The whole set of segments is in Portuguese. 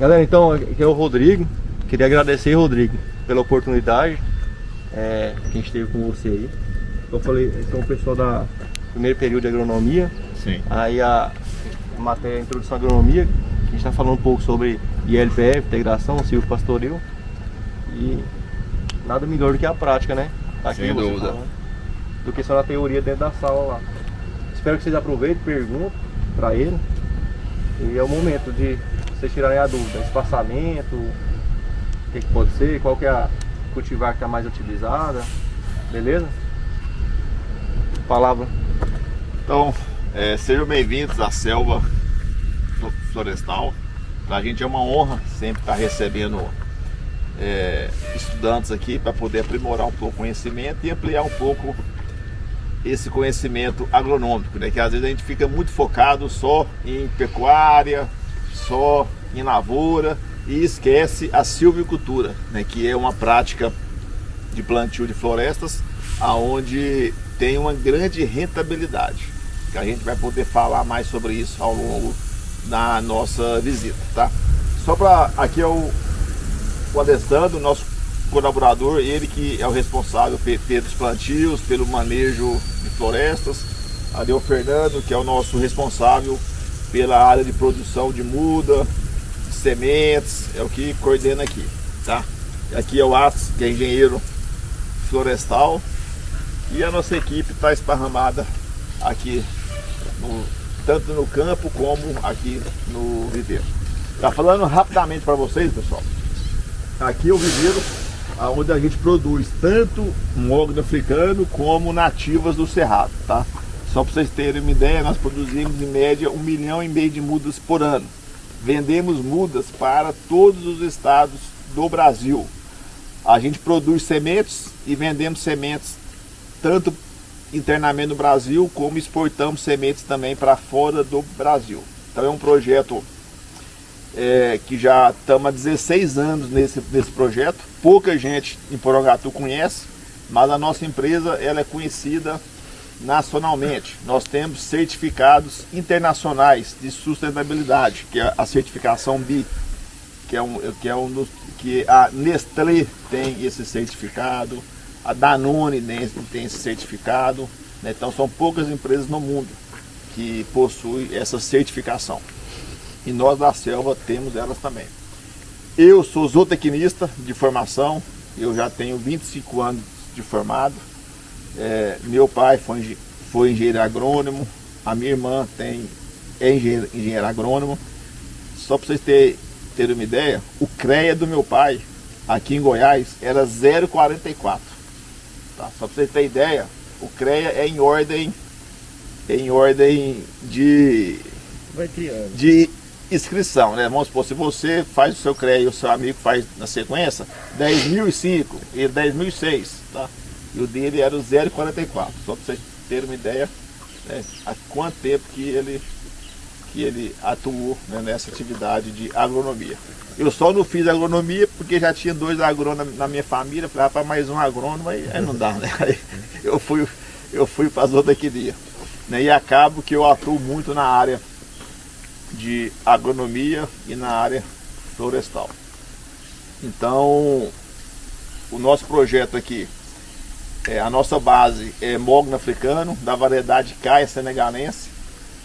Galera, então aqui é o Rodrigo. Queria agradecer, Rodrigo, pela oportunidade que a gente teve com você aí. Eu falei, então o pessoal da primeiro período de agronomia. Sim. Aí a matéria Introdução à Agronomia, que a gente está falando um pouco sobre ILPF, integração, silvio pastoril. E nada melhor do que a prática, né? Aqui Sem dúvida. falando, do que só na teoria dentro da sala lá. Espero que vocês aproveitem, perguntem para ele. E é o momento de vocês tirarem a dúvida. Espaçamento, o que pode ser, qual que é a cultivar que está mais utilizada. Beleza? Palavra. Então, sejam bem-vindos à Selva Florestal. Para a gente é uma honra sempre estar recebendo estudantes aqui para poder aprimorar um pouco o conhecimento e ampliar um pouco esse conhecimento agronômico, né? Que às vezes a gente fica muito focado só em pecuária, só em lavoura e esquece a silvicultura, né? Que é uma prática de plantio de florestas aonde tem uma grande rentabilidade, que a gente vai poder falar mais sobre isso ao longo da nossa visita, tá? Só para aqui é o Alessandro, nosso colaborador, ele que é o responsável pelos plantios, pelo manejo de florestas. Ali é o Fernando, que é o nosso responsável pela área de produção de muda, de sementes, é o que coordena aqui, tá? Aqui é o Atos, que é engenheiro florestal, e a nossa equipe está esparramada aqui, tanto no campo como aqui no viveiro. Tá falando rapidamente para vocês, pessoal. Aqui é o viveiro onde a gente produz tanto mogno africano como nativas do cerrado, tá? Só para vocês terem uma ideia, nós produzimos em média 1,5 milhão de mudas por ano. Vendemos mudas para todos os estados do Brasil. A gente produz sementes e vendemos sementes tanto internamente no Brasil como exportamos sementes também para fora do Brasil. Então é um projeto que já estamos há 16 anos nesse projeto. Pouca gente em Porangatu conhece, mas a nossa empresa ela é conhecida nacionalmente. Nós temos certificados internacionais de sustentabilidade, que é a certificação BI, que a Nestlé tem esse certificado, a Danone tem esse certificado, né? Então são poucas empresas no mundo que possuem essa certificação. E nós da Selva temos elas também. Eu sou zootecnista de formação, eu já tenho 25 anos de formado. Meu pai foi engenheiro agrônomo, a minha irmã é engenheiro agrônomo. Só para vocês terem uma ideia, o CREA do meu pai, aqui em Goiás, era 0,44. Tá? Só para vocês terem ideia, o CREA é em ordem de inscrição, né? Vamos supor, se você faz o seu CREA e o seu amigo faz na sequência, 10.005 e 10.006, tá? E o dele era o 0,44, só para vocês terem uma ideia, né, há quanto tempo que ele atuou, né, nessa atividade de agronomia. Eu só não fiz agronomia porque já tinha 2 agrônomos na minha família, falei, rapaz, mais um agrônomo, aí não dá, né? Aí eu fui para as zootecnia, né? E acabo que eu atuo muito na área de agronomia e na área florestal. Então, o nosso projeto aqui, a nossa base é mogno africano, da variedade Caia senegalense,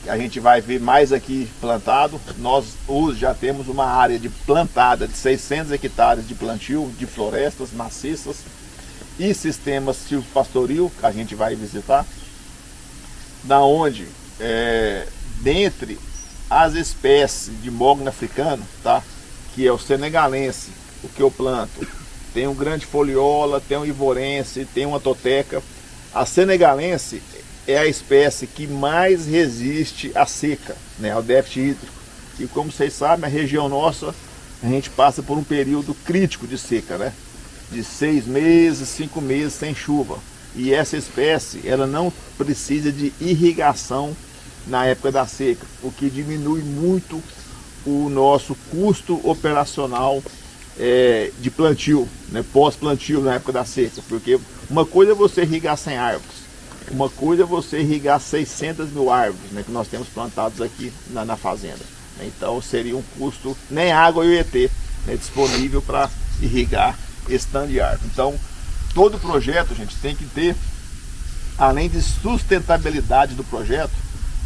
que a gente vai ver mais aqui plantado. Nós hoje já temos uma área plantada de 600 hectares de plantio de florestas maciças e sistemas silvopastoril, que a gente vai visitar, da onde, dentre as espécies de mogno africano, tá? Que é o senegalense, o que eu planto, tem um grande foliola, tem um ivorense, tem uma toteca. A senegalense é a espécie que mais resiste à seca, né, ao déficit hídrico. E como vocês sabem, a região nossa, a gente passa por um período crítico de seca, né? De 6 meses, 5 meses sem chuva. E essa espécie, ela não precisa de irrigação na época da seca, o que diminui muito o nosso custo operacional de plantio, né, pós-plantio na época da seca, porque uma coisa é você irrigar 100 árvores, uma coisa é você irrigar 600 mil árvores, né, que nós temos plantados aqui na fazenda. Então seria um custo, nem água eu ia ter, né, disponível para irrigar esse tanto de árvore. Então todo projeto, gente, tem que ter, além de sustentabilidade do projeto,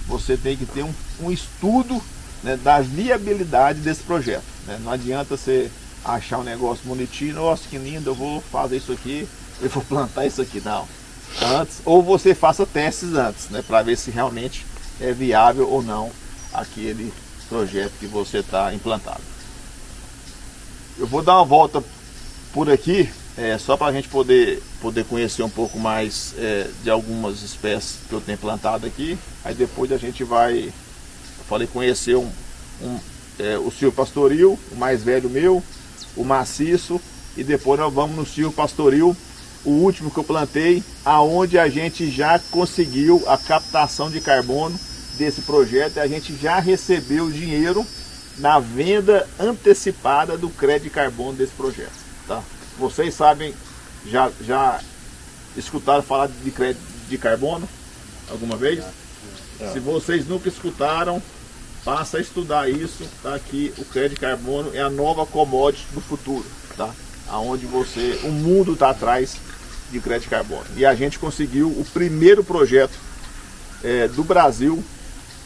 você tem que ter um estudo, né, da viabilidade desse projeto, né? Não adianta você achar um negócio bonitinho, nossa que lindo, eu vou fazer isso aqui, eu vou plantar isso aqui, não. Antes, ou você faça testes antes, né, para ver se realmente é viável ou não aquele projeto que você está implantado. Eu vou dar uma volta por aqui, só para a gente poder conhecer um pouco mais de algumas espécies que eu tenho plantado aqui. Aí depois a gente vai, eu falei, conhecer o Silvio Pastoril, o mais velho meu, o maciço, e depois nós vamos no Silvio Pastoril, o último que eu plantei, aonde a gente já conseguiu a captação de carbono desse projeto, e a gente já recebeu dinheiro na venda antecipada do crédito de carbono desse projeto, tá? Vocês sabem, já escutaram falar de crédito de carbono alguma vez? Se vocês nunca escutaram, passa a estudar isso, tá? Que o crédito de carbono é a nova commodity do futuro, tá? Aonde o mundo está atrás de crédito de carbono. E a gente conseguiu o primeiro projeto do Brasil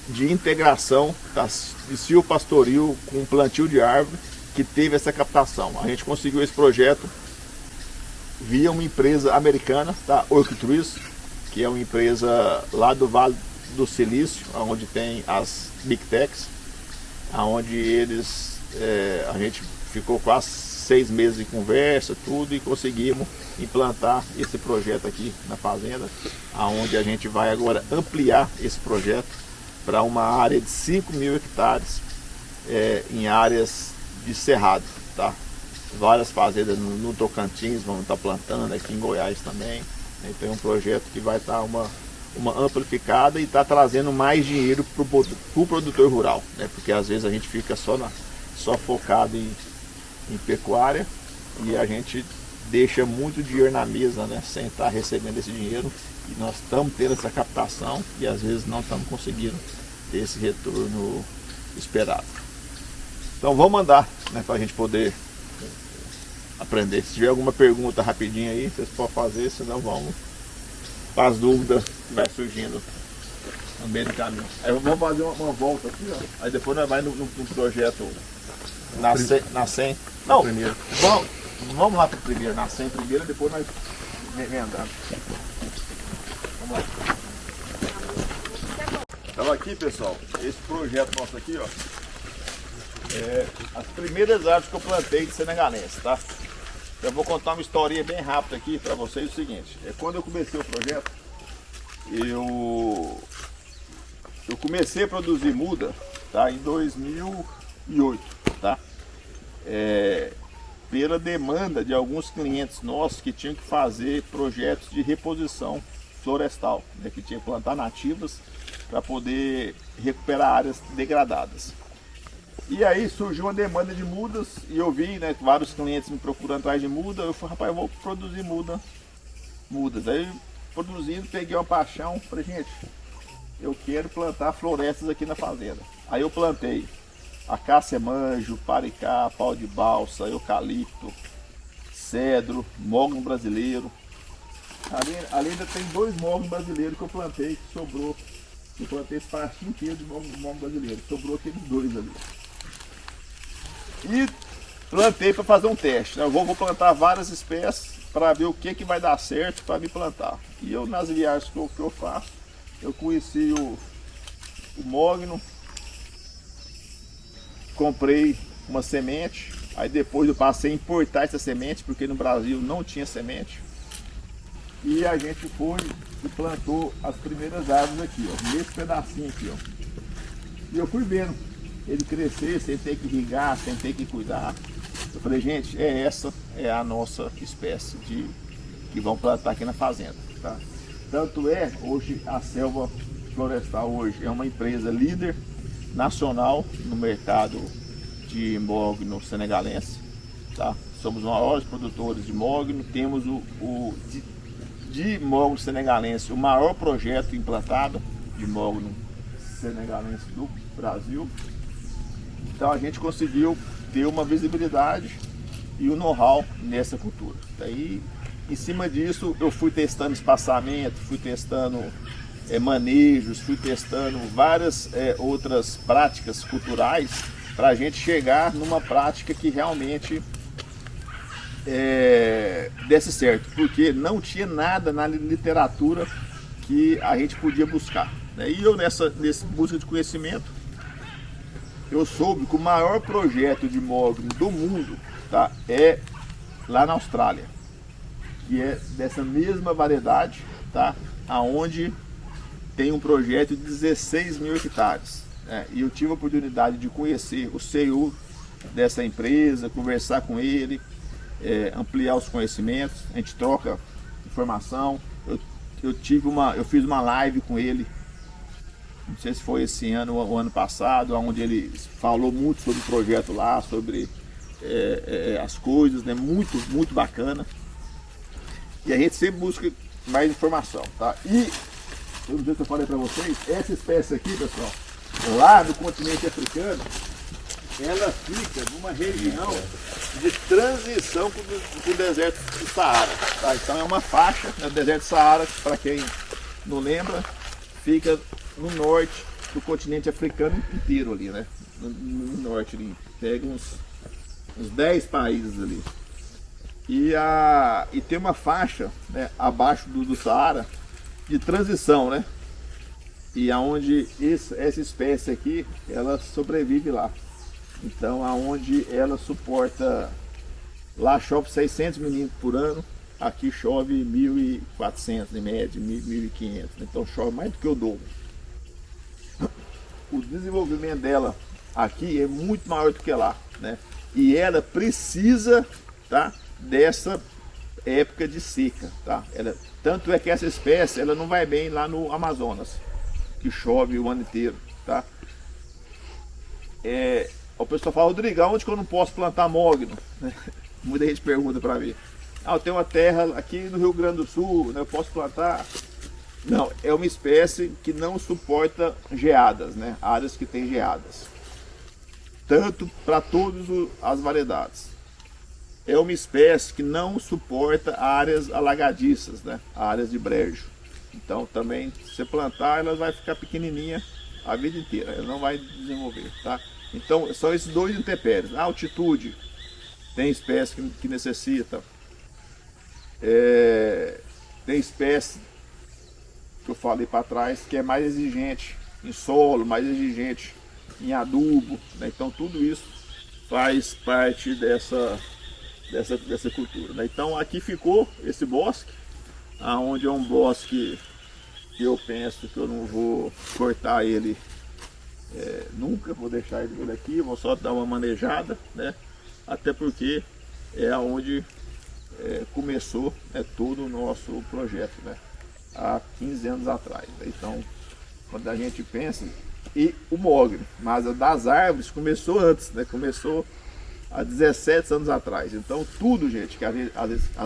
de integração, tá, de Silvio Pastoril com plantio de árvore, que teve essa captação. A gente conseguiu esse projeto via uma empresa americana, tá? Oak Trees, que é uma empresa lá do Vale do Silício, onde tem as Big Techs, onde a gente ficou quase 6 meses de conversa, tudo, e conseguimos implantar esse projeto aqui na fazenda, onde a gente vai agora ampliar esse projeto para uma área de 5.000 hectares em áreas de cerrado, tá? Várias fazendas no Tocantins vão estar plantando, aqui em Goiás também. Então é um projeto que vai estar uma amplificada e está trazendo mais dinheiro para o produtor rural, né? Porque às vezes a gente fica só focado em pecuária e a gente deixa muito dinheiro na mesa, né? Sem estar recebendo esse dinheiro, e nós estamos tendo essa captação e às vezes não estamos conseguindo ter esse retorno esperado. Então vamos mandar, né, para a gente poder aprender. Se tiver alguma pergunta rapidinho aí, vocês podem fazer, senão vamos para as dúvidas que vai surgindo no meio do caminho. Aí vamos fazer uma volta aqui, ó. Aí depois nós vamos no projeto na 100. Não, primeiro. Vamos lá para o primeiro, na 100 primeiro, depois nós emendamos. Vamos lá. Então aqui, pessoal, esse projeto nosso aqui, ó, as primeiras árvores que eu plantei de senegalense, tá? Eu vou contar uma historinha bem rápida aqui para vocês. O seguinte, quando eu comecei o projeto, eu comecei a produzir muda, tá, em 2008, tá? Pela demanda de alguns clientes nossos que tinham que fazer projetos de reposição florestal, né, que tinha que plantar nativas para poder recuperar áreas degradadas. E aí surgiu uma demanda de mudas e eu vi, né, vários clientes me procurando atrás de muda. Eu falei, rapaz, eu vou produzir mudas. Aí produzindo, peguei uma paixão, falei, gente, eu quero plantar florestas aqui na fazenda. Aí eu plantei acácia manjo, paricá, pau de balsa, eucalipto, cedro, mogno brasileiro. Ali ainda tem 2 mognos brasileiros que eu plantei, que sobrou. Eu plantei esse partinho inteiro de mogno brasileiro, sobrou aqueles 2 ali. E plantei para fazer um teste. Eu vou plantar várias espécies para ver o que vai dar certo para me plantar. E eu, nas viagens que eu faço, eu conheci o mogno, comprei uma semente, aí depois eu passei a importar essa semente, porque no Brasil não tinha semente. E a gente foi e plantou as primeiras árvores aqui, ó, nesse pedacinho aqui, ó. E eu fui vendo ele crescer sem ter que irrigar, sem ter que cuidar. Eu falei, gente, essa é a nossa espécie que vão plantar aqui na fazenda, tá? Tanto hoje a Selva Florestal hoje é uma empresa líder nacional no mercado de mogno senegalense, tá? Somos os maiores produtores de mogno, temos de mogno senegalense o maior projeto implantado de mogno senegalense do Brasil. Então a gente conseguiu ter uma visibilidade e o know-how nessa cultura. Daí, em cima disso, eu fui testando espaçamento, fui testando manejos, fui testando várias outras práticas culturais para a gente chegar numa prática que realmente desse certo, porque não tinha nada na literatura que a gente podia buscar, né? E eu nessa busca de conhecimento, eu soube que o maior projeto de mogno do mundo, tá, é lá na Austrália, que é dessa mesma variedade, tá, aonde tem um projeto de 16 mil hectares. E eu tive a oportunidade de conhecer o CEO dessa empresa, conversar com ele, ampliar os conhecimentos, a gente troca informação. Eu fiz uma live com ele, não sei se foi esse ano ou o ano passado, onde ele falou muito sobre o projeto lá, sobre as coisas, né? Muito bacana. E a gente sempre busca mais informação, tá? E eu não sei se eu falei para vocês, essa espécie aqui, pessoal, lá no continente africano, ela fica numa região de transição com o deserto do Saara, tá? Então é uma faixa, né? O deserto do Saara, para quem não lembra, fica no norte do continente africano inteiro ali, né? No norte ali, pega uns 10 países ali. E tem uma faixa, né, abaixo do Saara de transição, né? E aonde essa espécie aqui, ela sobrevive lá. Então, aonde ela suporta, lá chove 600 milímetros por ano, aqui chove 1.400 em média, 1.500. Então chove mais do que o dobro. O desenvolvimento dela aqui é muito maior do que lá, né? E ela precisa, tá, dessa época de seca, tá? Tanto é que essa espécie ela não vai bem lá no Amazonas, que chove o ano inteiro, tá? O pessoal fala, Rodrigo, onde que eu não posso plantar mogno? Muita gente pergunta para mim. Eu tenho uma terra aqui no Rio Grande do Sul, né, eu posso plantar? Não, é uma espécie que não suporta geadas, né? Áreas que tem geadas. Tanto para todas as variedades. É uma espécie que não suporta áreas alagadiças, né? Áreas de brejo. Então também, se você plantar, ela vai ficar pequenininha a vida inteira, ela não vai desenvolver, tá? Então são esses dois intempéries. A altitude, tem espécie que necessita. Tem espécie que eu falei para trás que é mais exigente em solo, mais exigente em adubo, né? Então tudo isso faz parte dessa cultura, né? Então aqui ficou esse bosque, aonde é um bosque que eu penso que eu não vou cortar ele nunca, vou deixar ele por aqui, vou só dar uma manejada, né? Até porque é aonde começou todo o nosso projeto, né? Há 15 anos atrás, né? Então quando a gente pensa, e o mogno, mas a das árvores começou antes, né? Começou há 17 anos atrás. Então tudo, gente, que às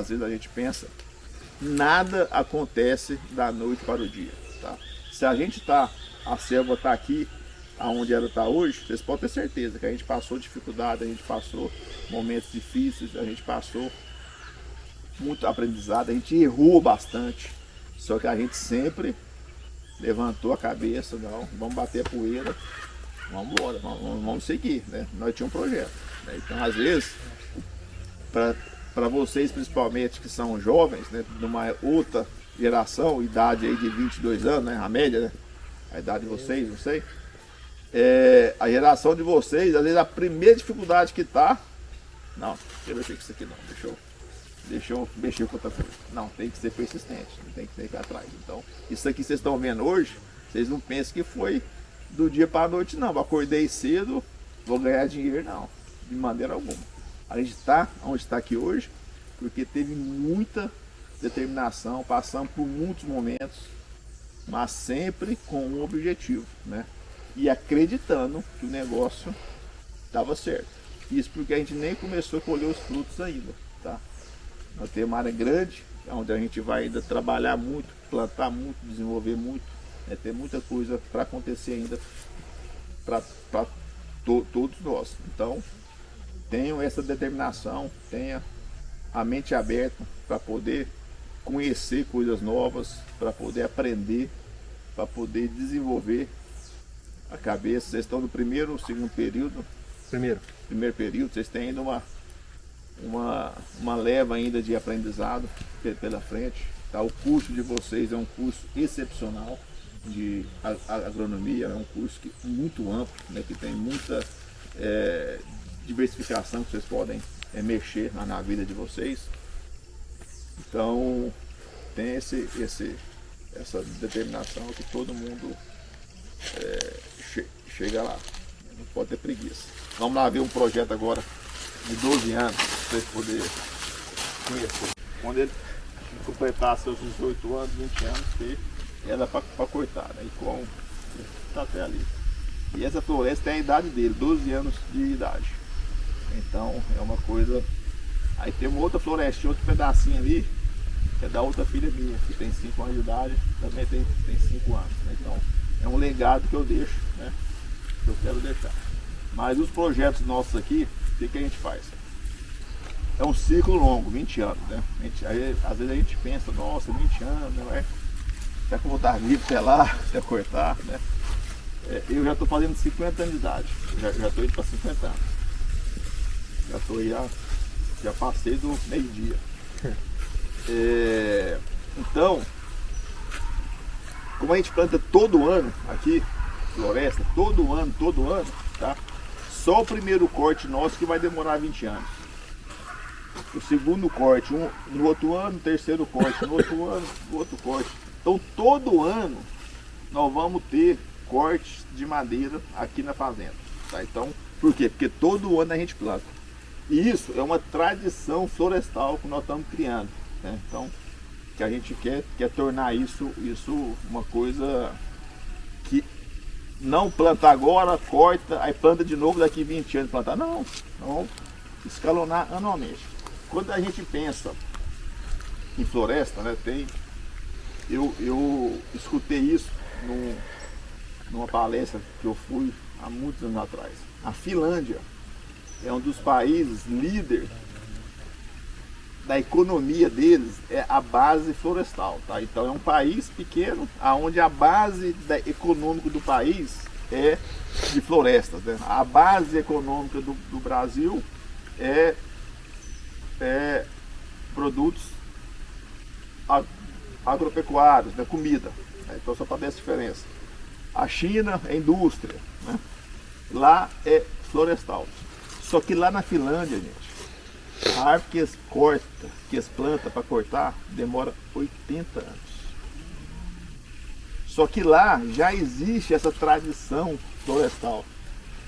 vezes a gente pensa, nada acontece da noite para o dia, tá? Se a selva está aqui, aonde ela está hoje, vocês podem ter certeza que a gente passou dificuldade, a gente passou momentos difíceis, a gente passou muito aprendizado, a gente errou bastante, só que a gente sempre levantou a cabeça, não, vamos bater a poeira, vamos embora, vamos seguir, né? Nós tínhamos um projeto, né? Então às vezes, para vocês principalmente que são jovens, né, de uma outra geração, idade aí de 22 anos, né, a média, né, a idade de vocês, não sei, a geração de vocês, às vezes a primeira dificuldade que tá, não, deixa eu mexer com isso aqui não, deixa eu mexer com outra coisa, não, tem que ser persistente, tem que ficar atrás. Então isso aqui vocês estão vendo hoje, vocês não pensam que foi do dia para a noite não, eu acordei cedo, vou ganhar dinheiro, não, de maneira alguma. A gente está onde está aqui hoje porque teve muita determinação, passamos por muitos momentos, mas sempre com um objetivo, né? E acreditando que o negócio estava certo. Isso porque a gente nem começou a colher os frutos ainda, tá? Nós temos uma área grande, onde a gente vai ainda trabalhar muito, plantar muito, desenvolver muito, tem muita coisa para acontecer ainda, para todos nós. Então, tenham essa determinação, tenha a mente aberta para poder conhecer coisas novas, para poder aprender, para poder desenvolver a cabeça. Vocês estão no primeiro ou segundo período? Primeiro período, vocês têm ainda uma leva ainda de aprendizado pela frente. Tá? O curso de vocês é um curso excepcional de agronomia, é um curso muito amplo, né, que tem muita diversificação que vocês podem mexer na vida de vocês. Então tem essa determinação que todo mundo chega lá, não pode ter preguiça. Vamos lá ver um projeto agora de 12 anos para vocês poderem conhecer. Quando ele completar seus 18 anos, 20 anos, ter ela para cortar, né? E como está até ali. E essa floresta tem a idade dele, 12 anos de idade. Então é uma coisa. Aí tem uma outra florestinha, outro pedacinho ali, que é da outra filha minha, que tem 5 anos de idade, também tem 5 anos. Né? Então é um legado que eu deixo, né? Que eu quero deixar. Mas os projetos nossos aqui, o que a gente faz? É um ciclo longo, 20 anos, né? Aí, às vezes a gente pensa, nossa, 20 anos, né? Será que eu vou estar vivo até lá, até cortar, né? Eu já estou fazendo 50 anos de idade, já estou indo para 50 anos. Já passei do meio-dia. Então, como a gente planta todo ano aqui, floresta, todo ano, tá? Só o primeiro corte nosso que vai demorar 20 anos. O segundo corte no outro ano, o terceiro corte no outro ano, o outro corte. Então todo ano nós vamos ter cortes de madeira aqui na fazenda. Tá? Então, por quê? Porque todo ano a gente planta. E isso é uma tradição florestal que nós estamos criando. Né? Então, que a gente quer tornar isso uma coisa que não planta agora, corta, aí planta de novo daqui 20 anos plantar. Não, vamos escalonar anualmente. Quando a gente pensa em floresta, né, eu escutei isso numa palestra que eu fui há muitos anos atrás. A Finlândia é um dos países líder da economia deles, é a base florestal. Tá? Então é um país pequeno, onde a base econômica do país é de florestas. Né? A base econômica do Brasil é produtos agropecuários, né? Comida. Né? Então só para ter essa diferença. A China é indústria, né? Lá é florestal. Só que lá na Finlândia, gente, a árvore que eles cortam, que eles plantam para cortar, demora 80 anos. Só que lá já existe essa tradição florestal.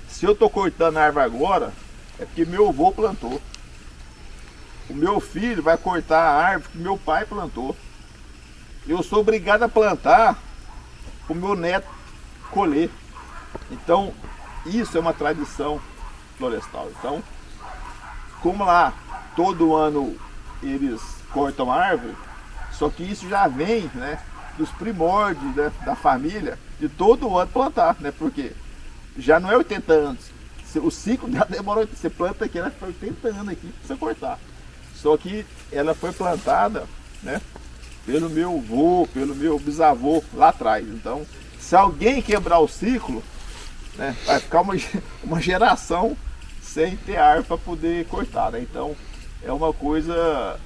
Se eu estou cortando a árvore agora, é porque meu avô plantou. O meu filho vai cortar a árvore que meu pai plantou. Eu sou obrigado a plantar para o meu neto colher. Então, isso é uma tradição florestal. Então, como lá todo ano eles cortam a árvore, só que isso já vem, né, dos primórdios, né, da família, de todo ano plantar, né? Porque já não é 80 anos. O ciclo dela demora, você planta aqui, ela foi 80 anos aqui para você cortar. Só que ela foi plantada, né, pelo meu avô, pelo meu bisavô lá atrás. Então, se alguém quebrar o ciclo, né, vai ficar uma geração sem ter árvore para poder cortar. Né? Então, é uma coisa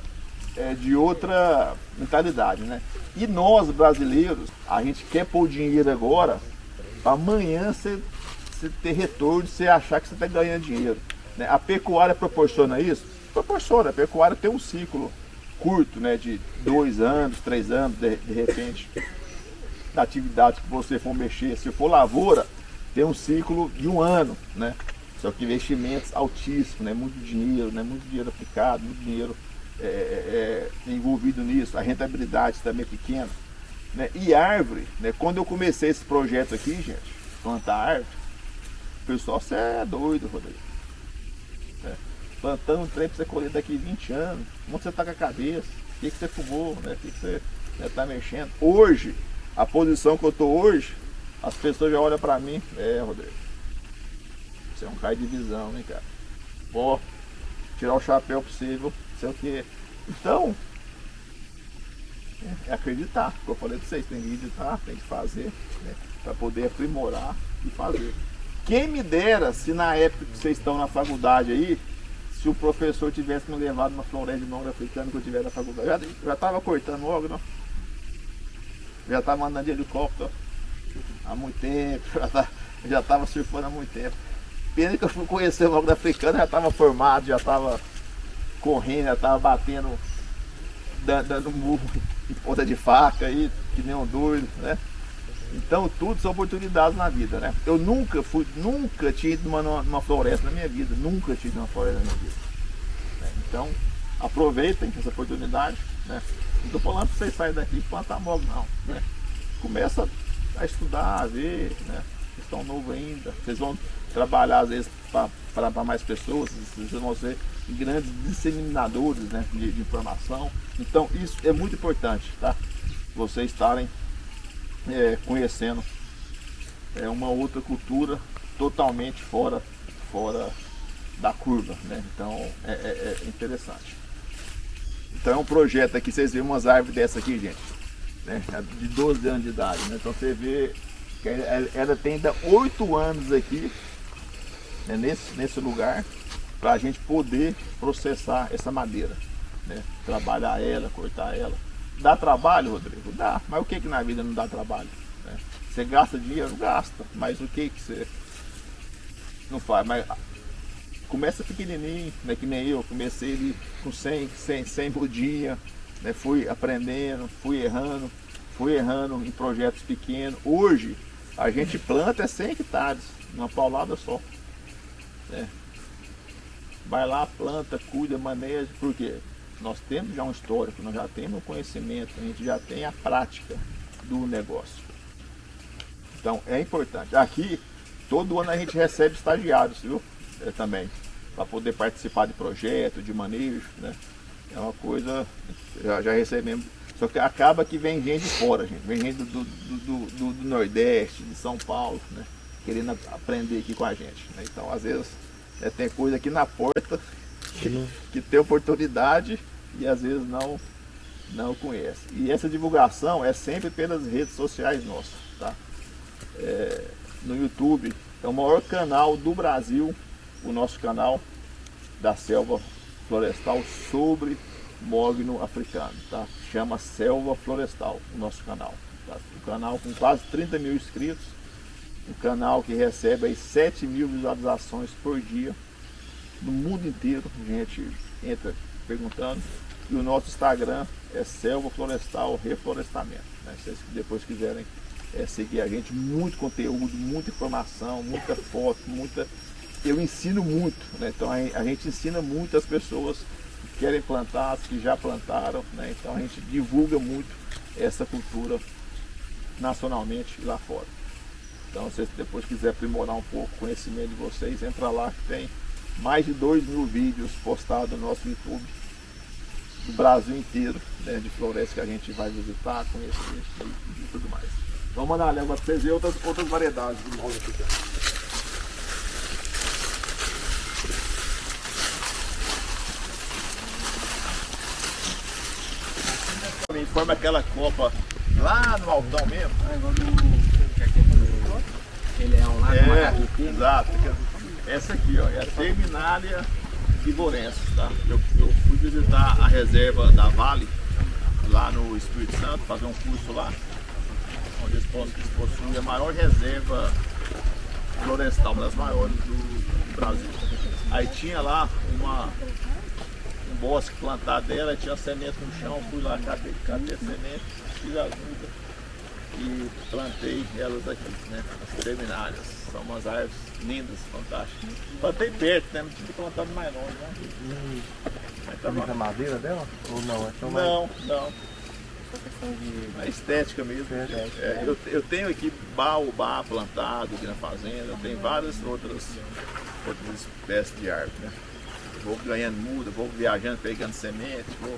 de outra mentalidade. Né? E nós, brasileiros, a gente quer pôr dinheiro agora, para amanhã você ter retorno, você achar que você está ganhando dinheiro. Né? A pecuária proporciona isso? Proporciona. A pecuária tem um ciclo curto, né, de 2 anos, 3 anos, de repente, da atividade que você for mexer. Se for lavoura, tem um ciclo de 1 ano, né? Só que investimentos altíssimos, né? Muito dinheiro aplicado, muito dinheiro envolvido nisso. A rentabilidade também é pequena. Né? E árvore, né? Quando eu comecei esse projeto aqui, gente, plantar árvore, o pessoal, você é doido, Rodrigo. Plantando um trem para você colher daqui 20 anos, como você está com a cabeça, o que você fumou, né? O que você está mexendo. Hoje, a posição que eu estou hoje, as pessoas já olham para mim, Rodrigo, Você é um cara de visão, né, cara? Ó, tirar o chapéu possível, sei o que. Então, é acreditar. Como eu falei pra vocês, tem que acreditar, tem que fazer, né? Para poder aprimorar e fazer. Quem me dera se na época que vocês estão na faculdade aí, se o professor tivesse me levado uma floresta de mangue africana que eu tivesse na faculdade. Eu já estava cortando logo, não? Já estava andando de helicóptero há muito tempo, já estava surfando há muito tempo. Pena que eu fui conhecer o mangue africano, já estava formado, já estava correndo, já estava batendo, dando murro em ponta de faca aí, que nem um doido, né? Então tudo são oportunidades na vida, né? Eu nunca tinha ido numa floresta na minha vida, nunca tive uma floresta na minha vida. Né? Então, aproveitem essa oportunidade, né? Não estou falando para vocês saírem daqui e plantar mogo, não, né? Começa a estudar, a ver, né? Vocês estão novos ainda, vocês vão trabalhar às vezes para mais pessoas, vocês vão ser grandes disseminadores, né? de informação. Então isso é muito importante, tá? Vocês estarem conhecendo uma outra cultura totalmente fora da curva, né? Então é interessante. Então é um projeto aqui, vocês veem umas árvores dessa aqui, gente, né? De 12 anos de idade, né? Então você vê que ela tem ainda 8 anos aqui, né? nesse lugar, para a gente poder processar essa madeira, né? Trabalhar ela, cortar ela. Dá trabalho, Rodrigo? Dá. Mas o que na vida não dá trabalho? Né? Você gasta dinheiro? Gasta. Mas o que você não faz? Mas começa pequenininho, né? Que nem eu. Comecei ali com 100 por dia. Né? Fui aprendendo, fui errando em projetos pequenos. Hoje, a gente planta 100 hectares, numa paulada só. Né? Vai lá, planta, cuida, maneja. Por quê? Nós temos já um histórico, nós já temos o conhecimento, a gente já tem a prática do negócio. Então é importante. Aqui, todo ano a gente recebe estagiários, viu? Também, para poder participar de projeto, de manejo, né? É uma coisa, já recebemos. Só que acaba que vem gente de fora, gente. Vem gente do Nordeste, de São Paulo, né? Querendo aprender aqui com a gente. Né? Então, às vezes, tem coisa aqui na porta que tem oportunidade e às vezes não conhece. E essa divulgação é sempre pelas redes sociais nossas, tá? No YouTube é o maior canal do Brasil, o nosso canal da Selva Florestal sobre mogno africano, tá? Chama Selva Florestal, o nosso canal. Tá? Um canal com quase 30 mil inscritos, um canal que recebe aí 7 mil visualizações por dia. No mundo inteiro, a gente entra perguntando. E o nosso Instagram é Selva Florestal Reflorestamento. Né? Se vocês depois quiserem seguir a gente, muito conteúdo, muita informação, muita foto, eu ensino muito. Né? Então a gente ensina muito as pessoas que querem plantar, as que já plantaram. Né? Então a gente divulga muito essa cultura nacionalmente e lá fora. Então se vocês depois quiserem aprimorar um pouco o conhecimento de vocês, entra lá que tem mais de 2.000 vídeos postados no nosso YouTube do Brasil inteiro, né, de florestas que a gente vai visitar, conhecer e tudo mais. Vamos mandar a leva para vocês verem outras variedades de mogno africano. Forma aquela copa lá no altão mesmo. Ele é um lago, exato. Essa aqui, ó, é a Terminalia Viborensis, tá? Eu fui visitar a reserva da Vale, lá no Espírito Santo, fazer um curso lá, onde eles possuem a maior reserva florestal, uma das maiores do Brasil. Aí tinha lá um bosque plantado dela, tinha semente no chão, fui lá, catei a semente, fiz as mudas e plantei elas aqui, né? As terminárias. São umas árvores lindas, fantásticas. Plantei perto, né? Não tinha plantado mais longe, né? Tá muita madeira dela? Ou não? É só Não. só questão de... A estética mesmo. Eu tenho aqui baobá plantado aqui na fazenda, tem várias outras espécies de árvore, né? Vou ganhando muda, vou viajando, pegando semente, vou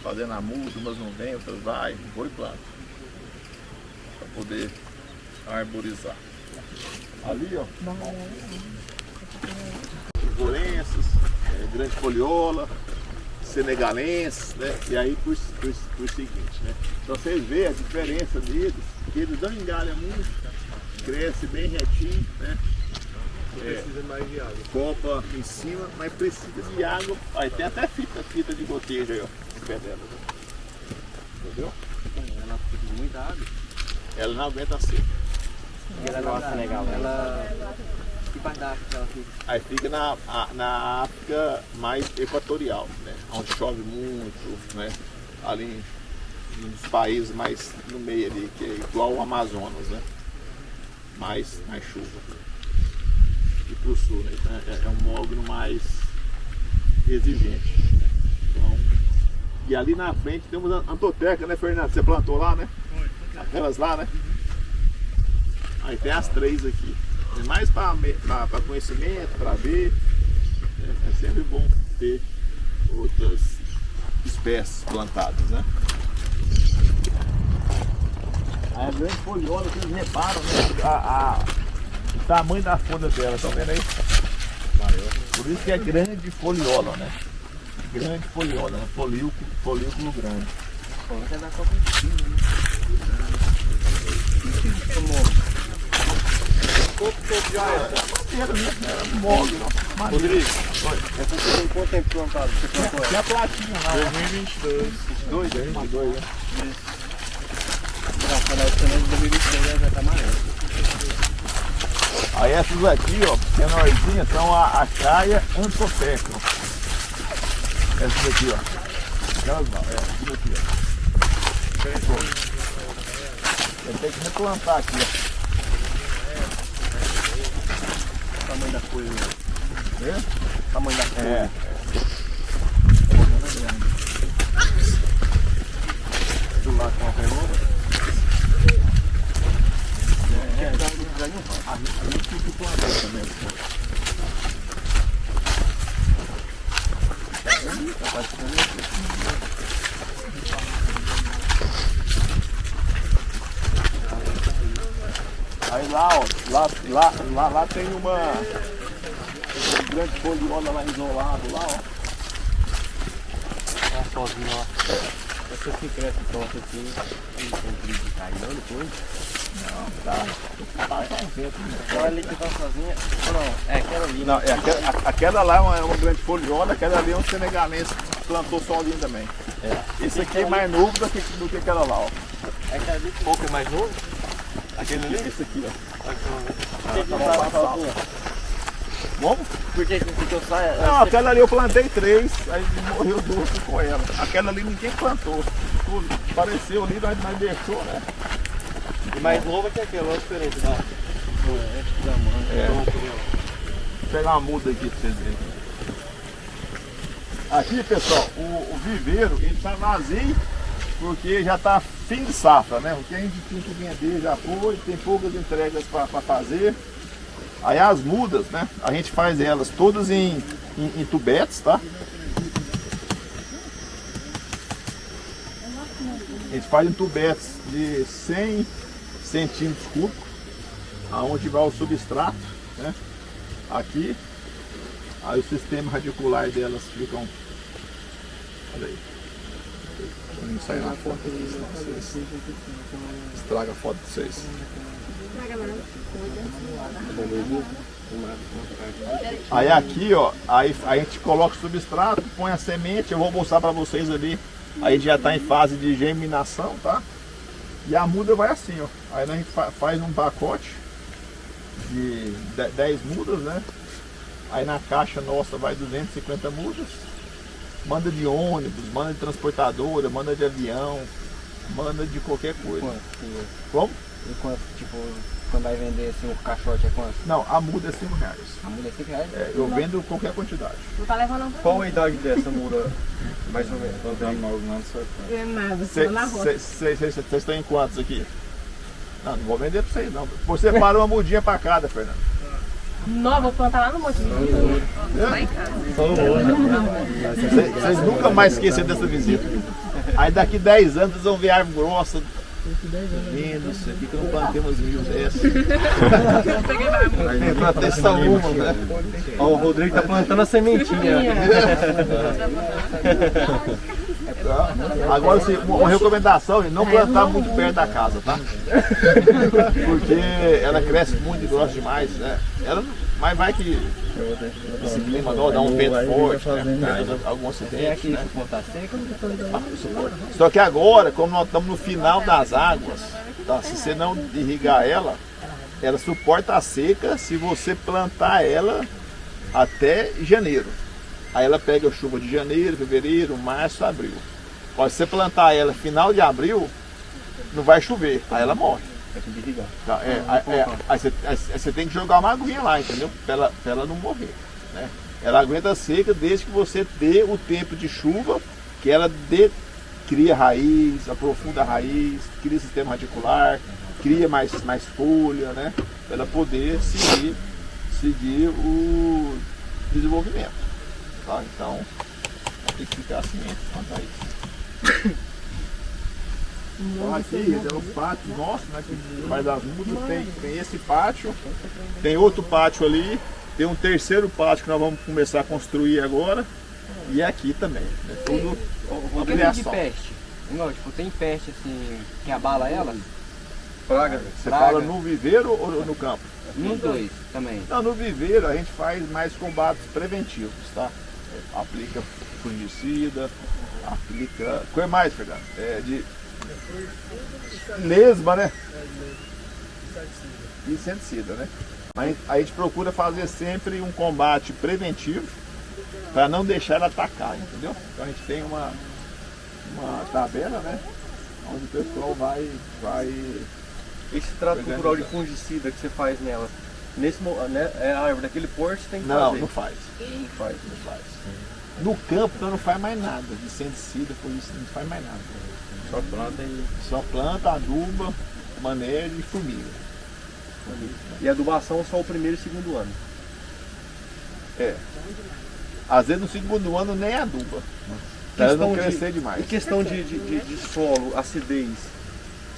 fazendo a muda, umas não vem, outras vai, vou e planto. Para poder arborizar. Ali, ó. Florenças, grande foliola, senegalenses, né? E aí por seguinte, né? Então vocês veem a diferença deles, que eles não engalham muito, cresce bem retinho, né? Precisa mais de água. Copa em cima, mas precisa de água. Aí tem até fita de goteja aí, ó, no pé dela. Entendeu? Ela fica com muita água. Ela não aguenta seca. Ela não é legal. Ela... Que parte da África ela fica? Aí fica na África mais equatorial, né? Onde chove muito, né? Ali nos países mais no meio ali, que é igual o Amazonas, né? Mais chuva. E pro sul, né? É um mogno mais exigente. Então, e ali na frente temos a antoteca, né, Fernando? Você plantou lá, né? Aquelas lá, né? Aí tem as 3 aqui. É mais para conhecimento, para ver. É sempre bom ter outras espécies plantadas, né? Aí a grande foliola, vocês reparam, né? O tamanho da folha dela, estão vendo aí? Por isso que é grande foliola, né? Grande foliola, né? Folículo grande. Conta da copa de cima, né? Pouco já é. Era mole, não. Rodrigo, essa aqui tem quanto tempo plantado? Você plantou ela? Tinha a plaquinha lá. 2022. 2022, né? Nossa, na época de 2023 já tá maior. Aí essas aqui, ó, menorzinhas, são a caia antoteca. Essas aqui, ó. Aquelas não, essas aqui, ó. Eu tenho que replantar aqui, ó. Tamanho da coisa. É? Tamanho da coisa. É. Do lado com a pergunta. Aí lá, ó, lá tem uma grande foliola lá isolado lá, ó. Tá sozinho lá. Essa que cresce pronto aqui, não tem perigo de cair não depois. Não, tá um vento. Aquela ali que tá sozinha, não, é aquela ali. Não, aquela lá é uma grande foliola, aquela ali é um senegalense que plantou sozinho também. Esse aqui é mais novo do que aquela lá, ó. É aquela ali que Pouco mais novo? Aquele ali, esse aqui, ó. não tá sozinha. Como? Por que eu saio? Não, aquela ali eu plantei 3, aí morreu 2 com ela. Aquela ali ninguém plantou. Tudo apareceu ali, nós deixou, né? E mais novo que aquela, olha a diferença. Não. Vou pegar uma muda aqui pra vocês verem. Aqui, pessoal, o viveiro ele tá vazio porque já tá fim de safra, né? O que a gente tinha que vender já foi, tem poucas entregas para fazer. Aí as mudas, né? A gente faz elas todas em tubetes, tá? A gente faz em tubetes de 100 centímetros cúbicos, aonde vai o substrato, né? Aqui, aí o sistema radicular delas ficam. Olha aí. Não sai na foto aqui, senão vocês estraga a foto de vocês. Aí aqui, ó, aí a gente coloca o substrato, põe a semente, eu vou mostrar para vocês ali. Aí já está em fase de germinação, tá? E a muda vai assim, ó. Aí a gente faz um pacote de 10 mudas, né? Aí na caixa nossa vai 250 mudas. Manda de ônibus, manda de transportadora, manda de avião, manda de qualquer coisa. Quanto? Como? E quanto, tipo, quando vai vender assim o caixote é quanto? Não, a muda é 5 reais. A mulher é 5 reais? É, eu vendo qualquer quantidade. Não tá levando pra Qual a idade dessa muda? Mais ou menos. ver nada, só na rua. Vocês estão em quantos aqui? Não vou vender para vocês não. Você para uma mudinha para cada, Fernando. Não, vou plantar lá no Monte Lindo. Lá em casa. Vocês nunca mais esquecerem dessa visita. Aí daqui 10 anos vocês vão ver árvore grossa Vendo isso aqui que eu não plantei umas 1000 dessas. Eu plantei só uma, né? Ó, o Rodrigo tá plantando a sementinha. Agora, assim, uma recomendação é não plantar muito perto da casa, tá? Porque ela cresce muito e grossa demais, né? Mas vai que esse clima dá um vento forte, né? Algum acidente, né? Só que agora, como nós estamos no final das águas, tá? Se você não irrigar ela, ela suporta a seca se você plantar ela até janeiro. Aí ela pega a chuva de janeiro, fevereiro, março, abril. Ó, se você plantar ela final de abril, não vai chover, aí ela morre. Tá, aí você tem que jogar uma aguinha lá, entendeu? Pra ela não morrer, né? Ela aguenta seca desde que você dê o tempo de chuva, que ela cria raiz, aprofunda a raiz, cria sistema radicular, cria mais folha, né? Para ela poder seguir o desenvolvimento. Tá? Então, tem que ficar assim quanto a isso. Então, aqui é o pátio nosso, né, que faz as mudas, tem esse pátio, tem outro pátio ali, tem um terceiro pátio que nós vamos começar a construir agora, e aqui também, né, tudo O que de peste? Não, tipo, tem peste assim, que abala ela? Praga. Você fala no viveiro ou no campo? Nos dois também. Não, no viveiro a gente faz mais combates preventivos, tá? Aplica fungicida, aplica... Qual é mais, Fernando? De lesma, né? E inseticida, né? Mas a gente procura fazer sempre um combate preventivo para não deixar ela atacar, entendeu? Então a gente tem uma tabela, né? Onde o pessoal vai Esse trato cultural de fungicida que você faz nela, é a árvore daquele porte, tem que Não, fazer. não faz. Não faz. No campo então não faz mais nada. De inseticida, fungicida, não faz mais nada. Só planta, aduba, maneja e fumiga. E adubação só o primeiro e segundo ano. Às vezes no segundo ano nem aduba. Pra ela não crescer demais. E questão de solo, acidez,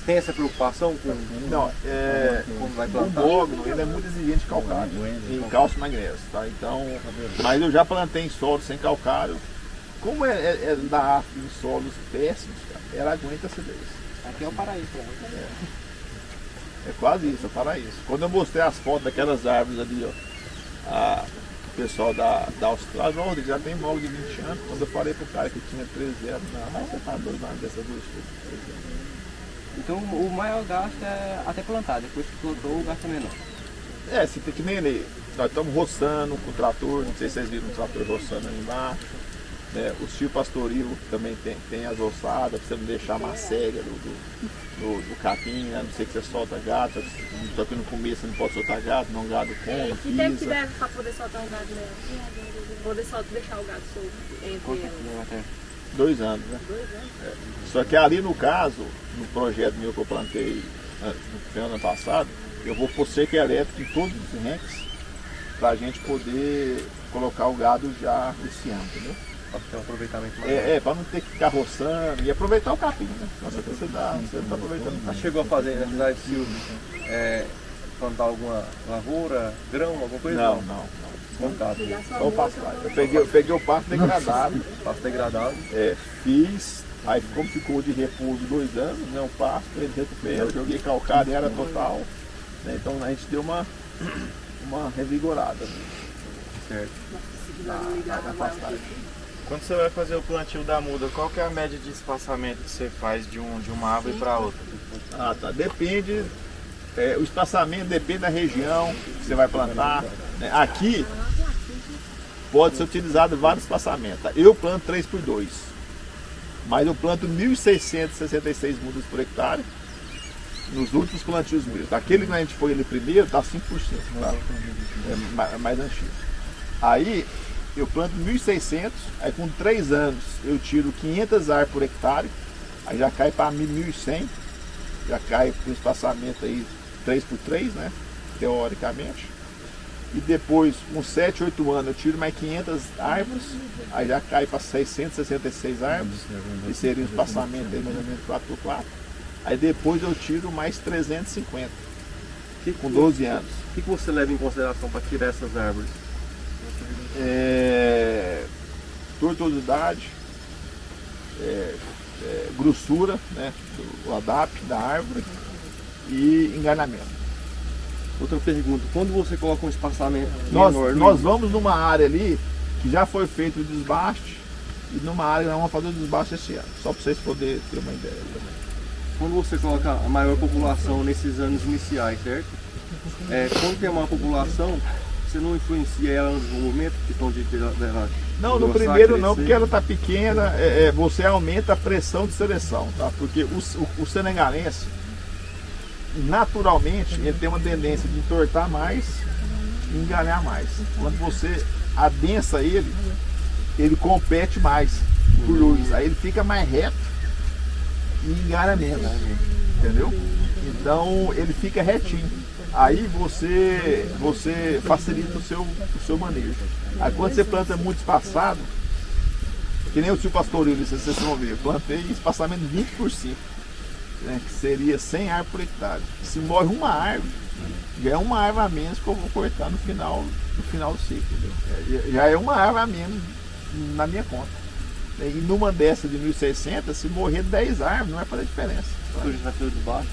tem essa preocupação com Não, como vai o plantar? mogno ele é muito exigente em calcário, em cálcio e magnésio, tá? Então, mas eu já plantei em solo sem calcário. Como é da África em solos péssimos, cara, ela aguenta acidez. Aqui é o paraíso. É quase isso, é o paraíso. Quando eu mostrei as fotos daquelas árvores ali, ó, o pessoal da Austrália, não, Rodrigo, já tem mogno de 20 anos. Quando eu falei pro cara que tinha 13 anos, não, mas você tá doido dessas duas coisas. Então o maior gasto é até plantar, depois que plantou o gasto é menor. Você tem que nem ali. Nós estamos roçando com o trator, não sei se vocês viram o trator roçando ali embaixo. Né? O cio pastoril também tem as roçadas, para você não deixar a macega do capim, né? A não ser que você solta gato, só que no começo você não pode soltar gato, não gado come, Que tempo que pisa. deve para poder soltar um gado nela? Poder só deixar o gado solto entre elas? 2 anos, né? Só que ali no caso, no projeto meu que eu plantei no ano passado, eu vou pôr cerca elétrica em todos os renques para a gente poder colocar o gado já esse ano, entendeu? Para ter um aproveitamento maior. Para não ter que ficar roçando e aproveitar o capim, né? Nossa, você não está aproveitando Mas nada. chegou a fazer na cidade de Silvio, plantar alguma lavoura, grão, alguma coisa? Não. Contato. Só o pastagem. Eu peguei o pasto degradado, Pasto degradado. fiz, aí como ficou de repouso 2 anos, né? O pasto, ele recupera, joguei calcário em área total, né? Então a gente deu uma revigorada, né? Certo. na pastagem. Quando você vai fazer o plantio da muda, qual que é a média de espaçamento que você faz de uma árvore para outra? Tá. Depende, o espaçamento depende da região que você vai plantar, né? Aqui pode ser utilizado vários espaçamentos. Tá? Eu planto 3x2, mas eu planto 1.666 mudas por hectare nos últimos plantios meus. Aquele que a gente foi ali primeiro está 5%, tá? É mais antigo. Aí eu planto 1.600, aí com 3 anos eu tiro 500 árvores por hectare, aí já cai para 1.100, já cai para um espaçamento aí 3x3, né? Teoricamente. E depois, com 7, 8 anos, eu tiro mais 500 árvores, aí já cai para 666 árvores, e seria um espaçamento aí mais ou menos 4x4. Aí depois eu tiro mais 350, com 12 anos. O que você leva em consideração para tirar essas árvores? Tortuosidade, grossura, né, o ADAP da árvore e enganamento. Outra pergunta, quando você coloca um espaçamento Nós menor, vamos numa área ali que já foi feito o desbaste e numa área que nós vamos fazer o desbaste esse ano, só para vocês poderem ter uma ideia também. quando você coloca a maior população nesses anos iniciais, certo? Quando tem uma população, você não influencia ela no desenvolvimento, questão dela Não, no engrossar, primeiro não, crescer? porque ela está pequena, você aumenta a pressão de seleção, tá? Porque o senegalense, naturalmente, ele tem uma tendência de entortar mais e engalhar mais. Quando você adensa ele compete mais por luz, aí ele fica mais reto e engalha menos, entendeu? Então ele fica retinho. Aí você facilita o seu manejo. Aí quando você planta muito espaçado, que nem o tio Pastoril, vocês vão ver, eu plantei espaçamento 20 por 5, né, que seria 100 árvores por hectare. Se morre uma árvore, já é uma árvore a menos que eu vou cortar no final do ciclo. Entendeu? Já é uma árvore a menos na minha conta. E numa dessa de 1.600, se morrer 10 árvores, não vai fazer diferença. A gente vai fazer de baixo.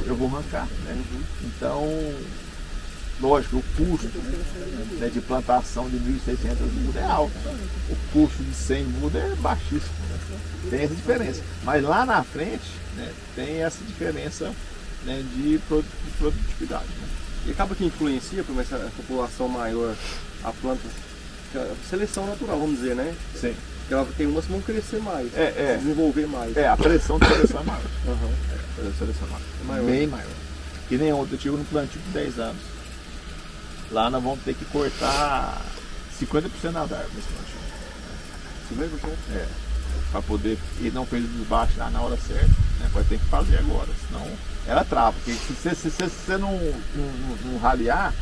Eu vou arrancar, né? Então, lógico, o custo, né, de plantação de 1.600 mudas é alto. O custo de 100 mudas é baixíssimo. Né? Tem essa diferença. Mas lá na frente, né, tem essa diferença, né, de produtividade. Né? E acaba que influencia para essa população maior a planta, a seleção natural, vamos dizer, né? Sim. Porque ela tem umas que vão crescer mais, se desenvolver mais. A pressão de seleção é maior. Uhum. A pressão de seleção é maior. Bem maior. Que nem ontem eu tive no plantio de 10 anos. Lá nós vamos ter que cortar 50% das árvores nesse plantio. 50%? Para poder, e não fez o desbaste lá na hora certa, né? Vai ter que fazer agora, senão ela trava. Porque se você não ralear,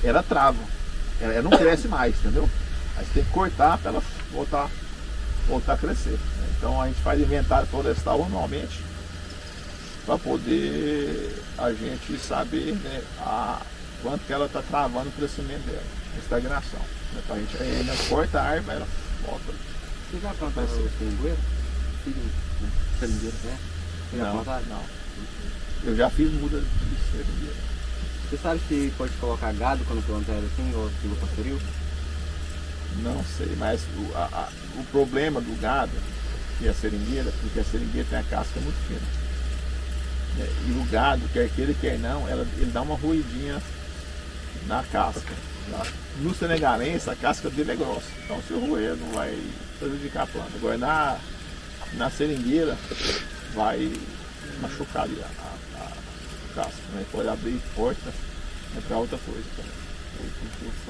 ela trava. Ela não cresce mais, entendeu? Aí você tem que cortar para ela voltar a crescer. Né? Então a gente faz inventário florestal anualmente para poder a gente saber, né, quanto que ela está travando o crescimento dela, a estagnação. Né? Para a gente ainda corta a árvore, ela volta. Você já plantou o seringueiro? Seringueiro, né? Não. Eu já fiz muda de seringueiro. Você sabe se pode colocar gado quando planta ela assim, ou estilo pastoril? Não sei, mas o problema do gado e a seringueira, porque a seringueira tem a casca muito fina. E o gado, quer queira, quer não, ele dá uma ruidinha na casca. Tá? No senegalense, a casca dele é grossa. Então se o roer não vai prejudicar a planta. Agora na seringueira vai machucar ali a casca. Né? Pode abrir porta, para outra coisa também.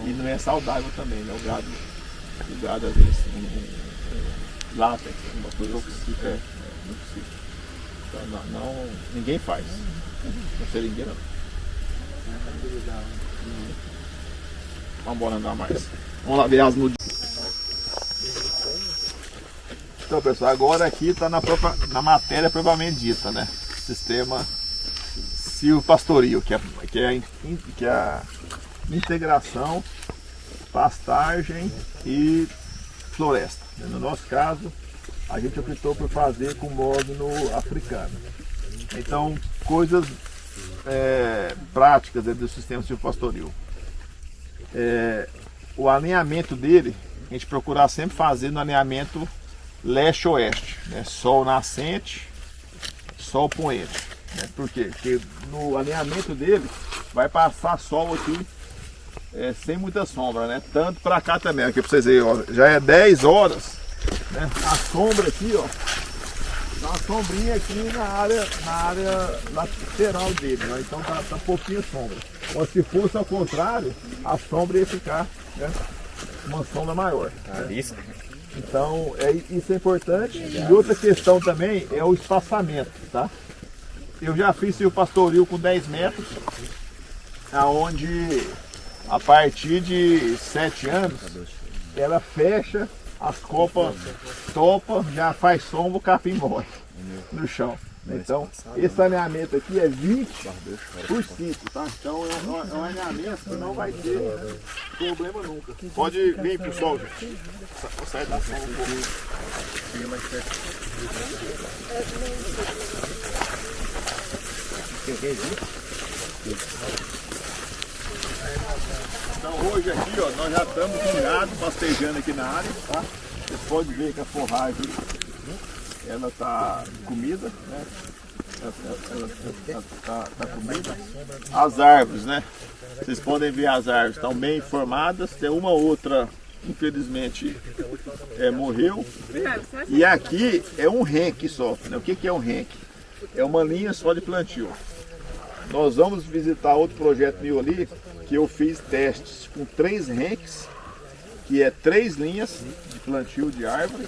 E não é saudável também, né? O gado às vezes látex, uma coisa assim, não precisa. Então ninguém faz. Na seringueira não. Vamos embora andar mais. Vamos lá ver as mudas. Então pessoal, agora aqui está na matéria propriamente dita, né? Sistema silvopastoril, que é a integração, pastagem e floresta. No nosso caso, a gente optou por fazer com mogno africano. Então, coisas práticas do sistema silvopastoril. O alinhamento dele, a gente procurar sempre fazer no alinhamento leste-oeste, né? Sol nascente, sol poente. Né? Por quê? Porque no alinhamento dele vai passar sol aqui sem muita sombra, né? Tanto para cá também, aqui para vocês verem, ó, já é 10 horas, né? A sombra aqui, ó, dá uma sombrinha aqui na área lateral dele, né? Então tá pouquinho sombra. Ou se fosse ao contrário, a sombra ia ficar, né, uma sombra maior. Né? Então isso é importante. E outra questão também é o espaçamento, tá? Eu já fiz silvopastoril com 10 metros, aonde a partir de 7 anos ela fecha, as copas topa, já faz sombra, o capim morre no chão. Então, esse alinhamento aqui é 20 por 5, tá? Então é um alinhamento que não vai ter problema nunca. Pode vir pro sol, gente. Sai da sombra um pouco. Fica mais perto. Então hoje aqui, ó, nós já estamos com gado pastejando aqui na área, tá? Vocês podem ver que a forragem, ela tá comida, né? Ela tá comida. As árvores, né? Vocês podem ver as árvores estão bem formadas. Tem uma outra, infelizmente, morreu. E aqui é um renque só, né? O que é um renque? É uma linha só de plantio. Nós vamos visitar outro projeto meu ali, que eu fiz testes com 3 renques, que é 3 linhas de plantio de árvore,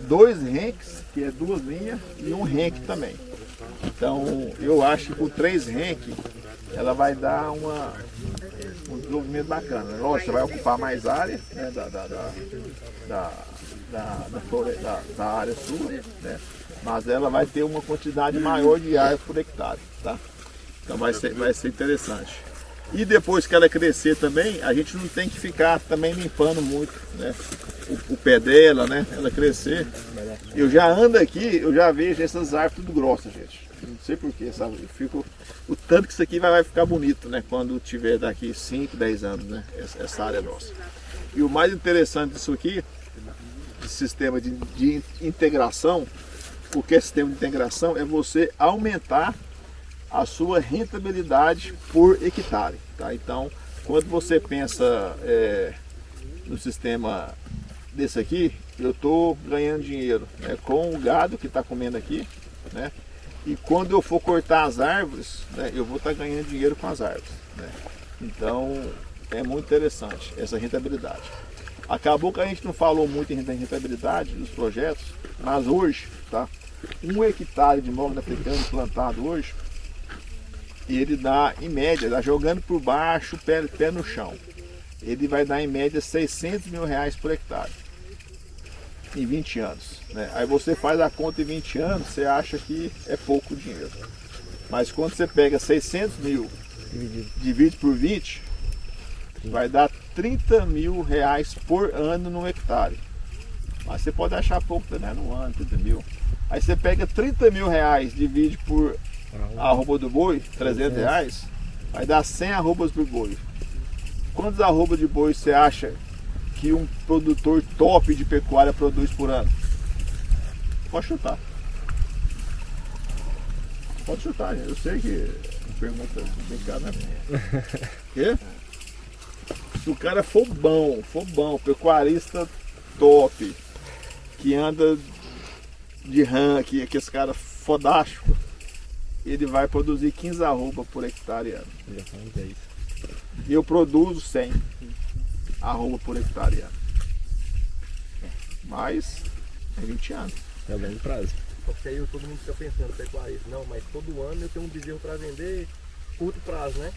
2 renques, que é 2 linhas, e um renque também. Então eu acho que com 3 renques ela vai dar um desenvolvimento bacana. Lógico, vai ocupar mais área, né, da área sua, né? Mas ela vai ter uma quantidade maior de árvore por hectare, tá? Então vai ser interessante. E depois que ela crescer também, a gente não tem que ficar também limpando muito, né? O pé dela, né? Ela crescer. Eu já ando aqui, eu já vejo essas árvores tudo grossas, gente. Não sei porquê, sabe? Eu fico, o tanto que isso aqui vai ficar bonito, né? Quando tiver daqui 5, 10 anos, né? Essa área nossa. E o mais interessante disso aqui, esse sistema de integração, o que é sistema de integração? É você aumentar a sua rentabilidade por hectare, tá? Então, quando você pensa no sistema desse aqui, eu estou ganhando dinheiro, né, com o gado que está comendo aqui, né? E quando eu for cortar as árvores, né, eu vou estar ganhando dinheiro com as árvores, né? Então, é muito interessante essa rentabilidade. Acabou que a gente não falou muito em rentabilidade dos projetos, mas hoje, tá? 1 hectare de mogno africano plantado hoje, ele dá, em média, dá jogando por baixo, pé no chão, ele vai dar em média 600 mil reais por hectare, em 20 anos. Né? Aí você faz a conta em 20 anos, você acha que é pouco dinheiro. Mas quando você pega 600 mil, divide por 20, vai dar 30 mil reais por ano no hectare. Mas você pode achar pouco também no ano, 30 mil. Aí você pega 30 mil reais, divide por arroba do boi, 300 reais, vai dar 100 arrobas por boi. Quantos arrobas de boi você acha que um produtor top de pecuária produz por ano? Pode chutar. Pode chutar, gente. Eu sei que a pergunta é complicada, né? Quê? Se o cara for bom, pecuarista top, que anda de ranking, aqueles caras fodásticos, ele vai produzir 15 arroba por hectare ano. E eu produzo 100 arroba por hectare ano. Mas é 20 anos. É o longo prazo. Porque aí todo mundo fica pensando, pecuarista, não, mas todo ano eu tenho um bezerro para vender curto prazo, né?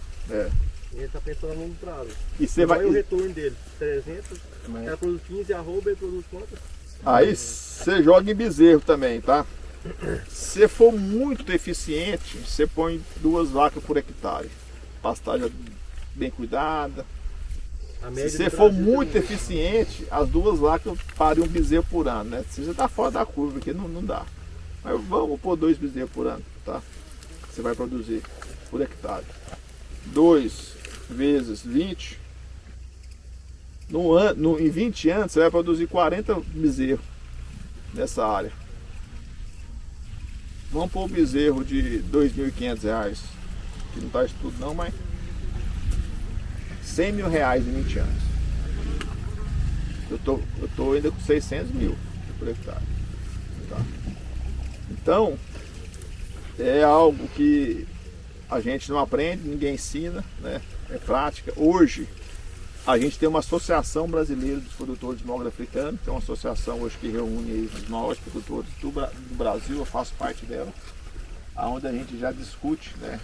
E ele está pensando a longo prazo. E você vai... o retorno dele? 300, o cara produz 15 arroba, ele produz quanto? Aí você joga em bezerro também, tá? Se for muito eficiente, você põe 2 vacas por hectare. Pastagem bem cuidada. Se você for muito eficiente, as 2 vacas parem um bezerro por ano, né? Você já está fora da curva, porque não dá. Mas vamos pôr 2 bezerros por ano, tá? Você vai produzir por hectare. 2 vezes 20. Em 20 anos você vai produzir 40 bezerros nessa área. Vamos pôr o bezerro de R$ 2.500, que não está isso tudo não, mas R$ 100 mil em 20 anos. Eu tô ainda com 600 mil por hectare. Tá? Então, é algo que a gente não aprende, ninguém ensina, né? É prática. Hoje, a gente tem uma associação brasileira dos produtores de mogno africano, que é uma associação hoje que reúne os maiores produtores do Brasil, eu faço parte dela, onde a gente já discute, né,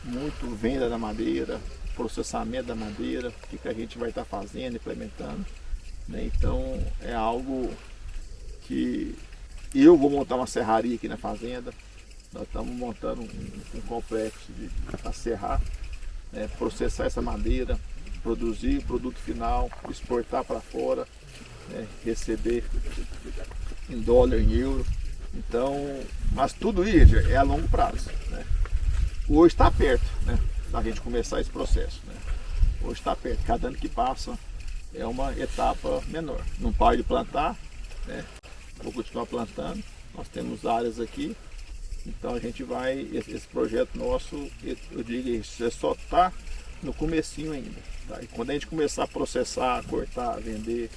muito venda da madeira, processamento da madeira, o que a gente vai estar fazendo, implementando. Né? Então é algo que Eu vou montar uma serraria aqui na fazenda. Nós estamos montando um complexo para serrar, né, processar essa madeira, produzir o produto final, exportar para fora, né, receber em dólar, em euro. Então, mas tudo isso é a longo prazo, né? Hoje está perto, né, da gente começar esse processo, né? Hoje está perto, cada ano que passa é uma etapa menor. Não paro de plantar, né? Vou continuar plantando. Nós temos áreas aqui, então a gente vai, esse projeto nosso, eu digo isso, só está no comecinho ainda, tá? E quando a gente começar a processar, cortar, vender,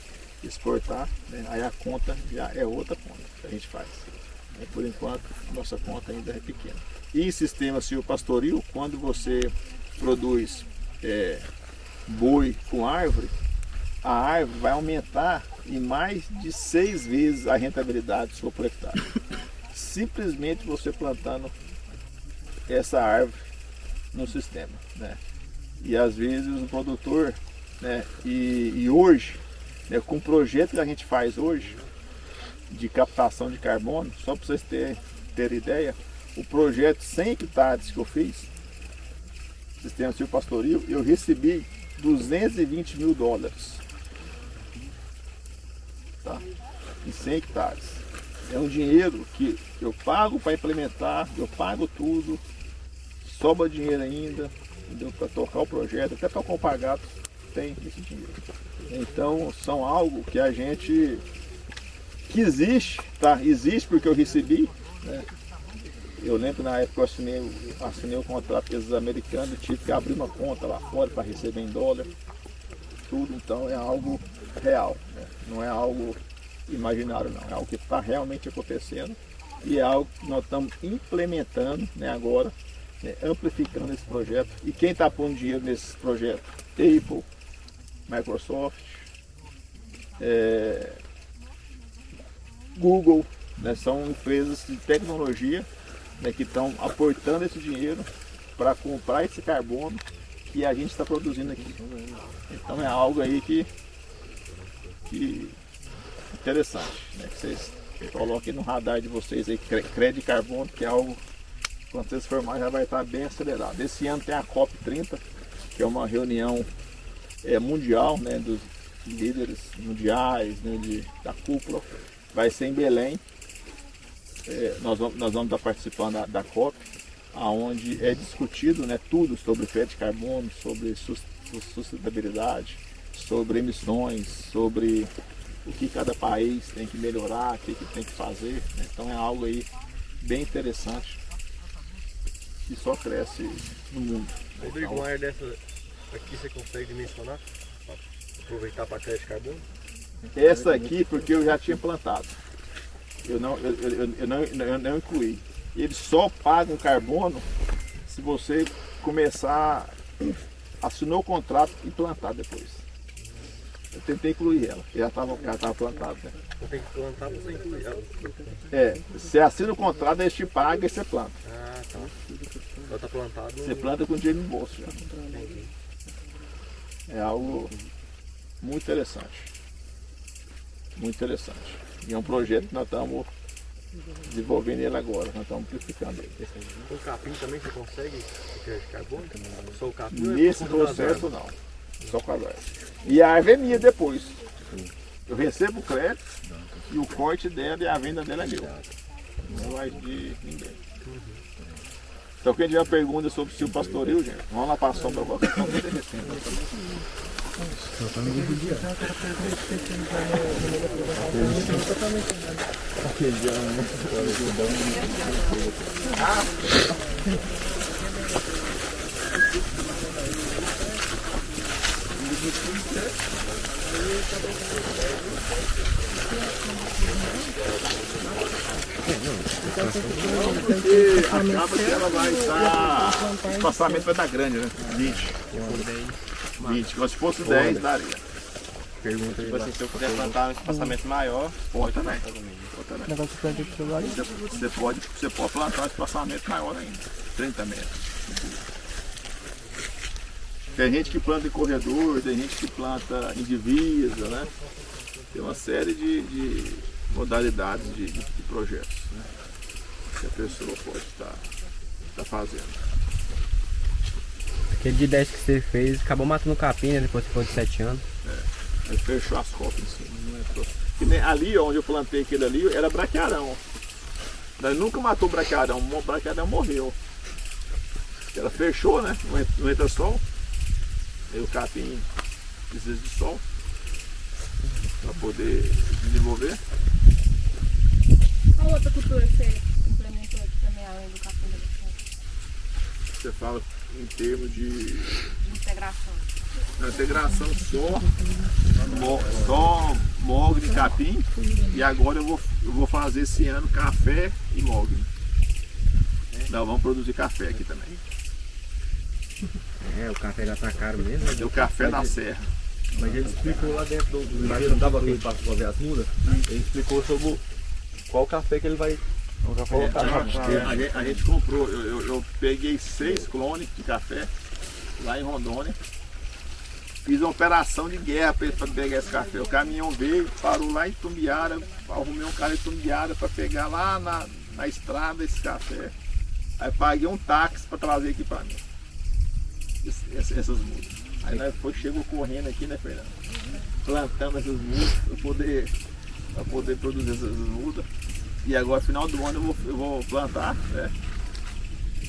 exportar, né, aí a conta já é outra conta que a gente faz. Por enquanto, nossa conta ainda é pequena. E sistema silvopastoril, quando você produz boi com árvore, a árvore vai aumentar em mais de 6 vezes a rentabilidade sua por hectare. Simplesmente você plantando essa árvore no sistema, né? E às vezes o produtor, né, e hoje, né, com o projeto que a gente faz hoje de captação de carbono, só para vocês terem ideia, o projeto 100 hectares que eu fiz, sistema silvopastoril, eu recebi $220 mil, tá? Em 100 hectares. É um dinheiro que eu pago para implementar, eu pago tudo, sobra dinheiro ainda, para tocar o projeto, até para o Compagato tem esse dinheiro. Então são algo que a gente, que existe, tá? Existe porque eu recebi, né? Eu lembro que na época eu assinei o contrato com esses americanos, tive que abrir uma conta lá fora para receber em dólar, tudo, então é algo real, né? Não é algo imaginário não, é algo que está realmente acontecendo e é algo que nós estamos implementando, né, agora, né, amplificando esse projeto. E quem está pondo dinheiro nesse projeto? Apple, Microsoft, Google, né, são empresas de tecnologia, né, que estão aportando esse dinheiro para comprar esse carbono que a gente está produzindo aqui. Então é algo aí que interessante, né, que vocês coloquem no radar de vocês aí, crédito de carbono, que é algo, quando vocês formarem, já vai estar bem acelerado. Esse ano tem a COP30, que é uma reunião mundial, né, dos líderes mundiais, né, da cúpula, vai ser em Belém. Nós vamos estar participando da COP, onde é discutido, né, tudo sobre crédito de carbono, sobre sustentabilidade, sobre emissões, sobre o que cada país tem que melhorar, o que tem que fazer, né? Então é algo aí bem interessante que só cresce no mundo. Rodrigo, uma área dessa aqui você consegue dimensionar? Pra aproveitar para crédito de carbono? Essa aqui, porque eu já tinha plantado. Eu não incluí. Eles só pagam carbono se você começar, assinou o contrato e plantar depois. Eu tentei incluir ela, já estava plantada, né? Você tem que plantar para você incluir ela. Você assina o contrato, eles te pagam e você planta. Ah, tá. Já está plantado. Você planta com dinheiro no bolso já. É algo muito interessante. Muito interessante. E é um projeto que nós estamos desenvolvendo ele agora, nós estamos amplificando ele. O capim também você consegue crédito de carbono? Só o capim? Nesse processo não, só com a árvore. E a árvore é minha depois. Eu recebo o crédito e o corte dela e a venda dela é meu. Não vai de ninguém. Então quem tiver pergunta sobre silvopastoril, gente, vamos lá para a sombra agora. Porque acaba que ela vai estar. O espaçamento vai estar grande, né? 20. Se fosse 10, daria. Pergunta aí. Tipo assim, se eu puder plantar um espaçamento maior, Pode também. Você pode plantar um espaçamento maior ainda. 30 metros. Tem gente que planta em corredor, tem gente que planta em divisa, né? Tem uma série de modalidades de projetos, né, que a pessoa pode estar fazendo. Aquele de 10 que você fez, acabou matando o capim, né? Depois que foi de 7 anos. Aí fechou as copas em cima, não entrou. E nem, ali onde eu plantei aquele ali, era braquiarão. Ó. Daí nunca matou o braquiarão morreu. Ela fechou, né? Não entra sol. Aí o capim precisa de sol para poder desenvolver. Qual outra cultura que você implementou aqui também, além do capim da bicicleta? Você fala em termos de Integração. integração só mogno e capim. E agora eu vou fazer esse ano café e mogno. Nós vamos produzir café aqui também. O café já tá caro mesmo. É o café da serra. Mas ele explicou lá dentro do Brasil, não dava aqui para fazer as mudas? Ele explicou sobre qual café que ele vai colocar. A gente comprou, eu peguei 6 clones de café lá em Rondônia. Fiz uma operação de guerra para pegar esse café. O caminhão veio, parou lá em Tumbiara, arrumei um cara em Tumbiara para pegar lá na estrada esse café. Aí paguei um táxi para trazer aqui para mim. Essas mudas. Aí nós chegou correndo aqui, né, Fernando? Plantando essas mudas para poder produzir essas mudas. E agora, no final do ano, eu vou plantar, né?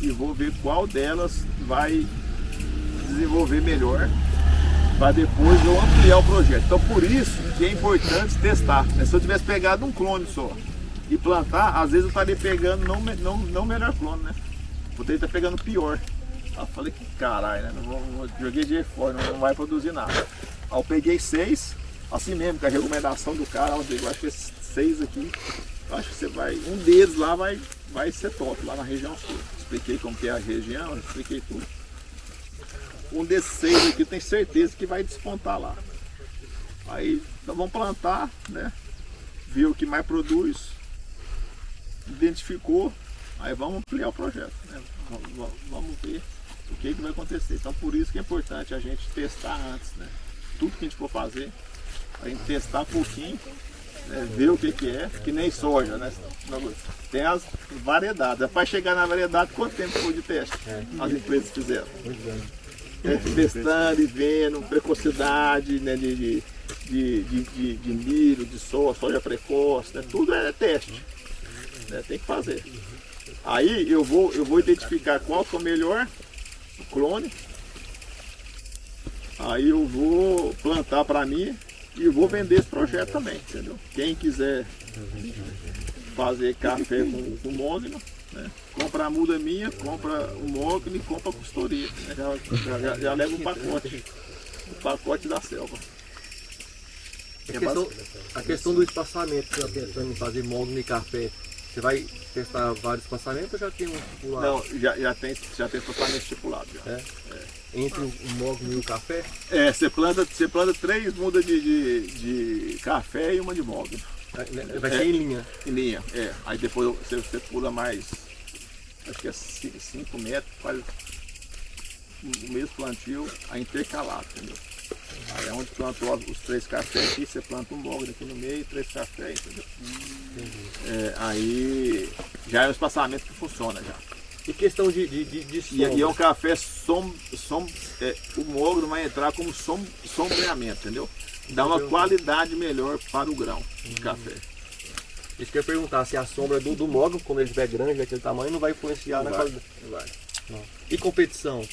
E vou ver qual delas vai desenvolver melhor para depois eu ampliar o projeto. Então, por isso que é importante testar. Né? Se eu tivesse pegado um clone só e plantar, às vezes eu estaria pegando não o melhor clone, né? Poderia estar pegando pior. Aí eu falei que caralho, né? Joguei dinheiro fora, não vai produzir nada. Aí eu peguei 6, assim mesmo, com a recomendação do cara, eu acho que esses 6 aqui, eu acho que você vai. Um deles lá vai ser top, lá na região sul. Expliquei como que é a região, expliquei tudo. Um desses 6 aqui eu tenho certeza que vai despontar lá. Aí nós vamos plantar, né? Ver o que mais produz, identificou, aí vamos ampliar o projeto, né? Vamos ver o que vai acontecer. Então por isso que é importante a gente testar antes, né? Tudo que a gente for fazer, a gente testar um pouquinho, né? Ver o que é, que nem soja, né? Tem as variedades. Para chegar na variedade, quanto tempo foi de teste? As empresas fizeram. Testando e vendo precocidade, né, de milho, de soja precoce, né, tudo é teste, né, tem que fazer. Aí eu vou identificar qual que é o melhor clone, aí eu vou plantar para mim e vou vender esse projeto também, entendeu? Quem quiser fazer café com mogno, né? Compra a muda minha, compra o mogno e compra a consultoria, né? já leva o pacote da selva. A questão do espaçamento, que você está pensando em fazer mogno e café, você vai testar vários espaçamentos ou já tem um estipulado? Não, já tem espaçamento estipulado. Já. Entre o mogno e o café? Você planta 3 mudas de café e uma de mogno. Vai ser em linha? Em linha, Aí depois você pula mais, acho que é 5 metros, faz o mesmo plantio, aí intercalado, entendeu? Aí é onde plantou os 3 cafés aqui, você planta um mogno aqui no meio, 3 cafés, entendeu? Aí já é um espaçamento que funciona já. E questão de sombra? E é um café o mogno vai entrar como sombreamento, entendeu? Dá uma qualidade melhor para o grão de café. Isso que eu ia perguntar, se a sombra do mogno, quando ele estiver grande, daquele tamanho, não vai influenciar na qualidade? Vai. Não. E competição?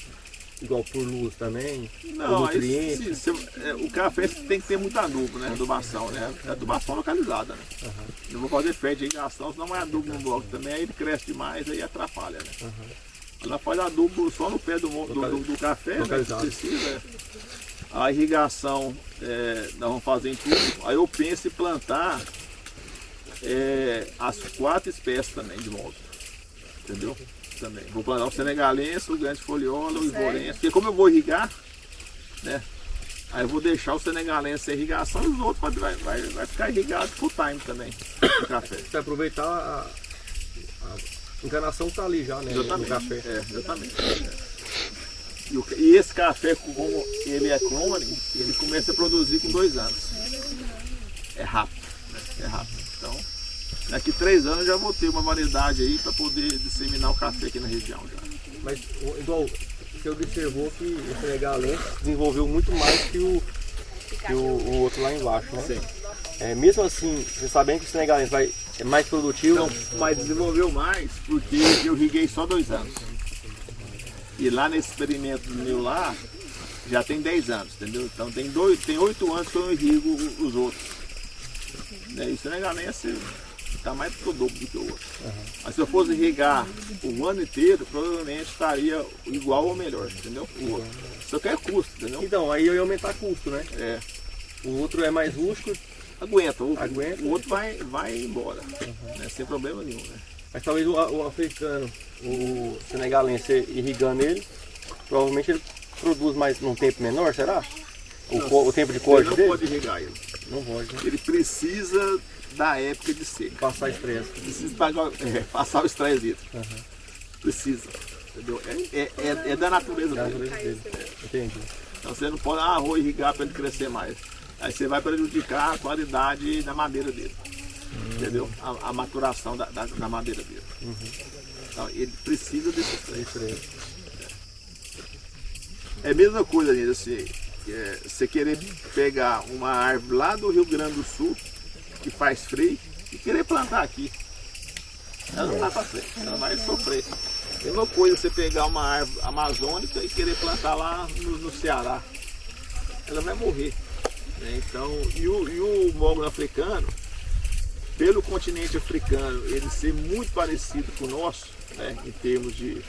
Igual por luz também? Não, por nutrientes? o café tem que ter muito adubo, né? Adubação, né? Adubação localizada, né? Não vou fazer fé de irrigação, senão é adubo no bloco também, aí ele cresce demais, aí atrapalha, né? Ela faz adubo só no pé do café, né? Precisa, A irrigação nós vamos fazer em tudo. Aí eu penso em plantar as 4 espécies também de mogno, entendeu? Também. Vou plantar o senegalense, o grande foliola, o ivorense, porque como eu vou irrigar, né? Aí eu vou deixar o senegalense sem irrigação e os outros vai ficar irrigado full time também, o café. Você vai aproveitar a enganação que está ali já, né? Exatamente. No café. Exatamente. E esse café, como ele é clone, ele começa a produzir com 2 anos. É rápido, né? É rápido. Então, Daqui 3 anos eu já vou ter uma variedade aí para poder disseminar o café aqui na região já. Mas igual você observou que o senegalense desenvolveu muito mais que o outro lá embaixo, né? Sim. Mesmo assim, você sabendo que o senegalense é mais produtivo. Não, mas desenvolveu mais porque eu riguei só 2 anos. E lá nesse experimento meu lá, já tem 10 anos, entendeu? Então tem 8 anos que eu irrigo os outros. Né? E o senegalense está mais do dobro do que o outro. Mas se eu fosse irrigar o ano inteiro, provavelmente estaria igual ou melhor, entendeu? O outro. Só que é custo, entendeu? Então, aí eu ia aumentar custo, né? É. O outro é mais rústico. Aguenta, o outro vai embora, né? Sem problema nenhum, né? Mas talvez o africano, o senegalense irrigando ele, provavelmente ele produz mais num tempo menor, será? O tempo de corte Você dele? não pode irrigar ele. Não pode, né? Ele precisa da época de seca. Passar estresse. Precisa passar o estresse dele. Precisa. Entendeu? É da natureza dele. Entendi. Então você não pode, vou irrigar para ele crescer mais. Aí você vai prejudicar a qualidade da madeira dele. Entendeu? A maturação da madeira dele. Então ele precisa desse estresse. É a mesma coisa, gente, assim, você querer pegar uma árvore lá do Rio Grande do Sul, que faz frio, e querer plantar aqui. Ela não vai para frente, ela vai sofrer. Mesma coisa você pegar uma árvore amazônica e querer plantar lá no Ceará. Ela vai morrer. Né? Então, e o mogno africano, pelo continente africano, ele ser muito parecido com o nosso, né? Em termos de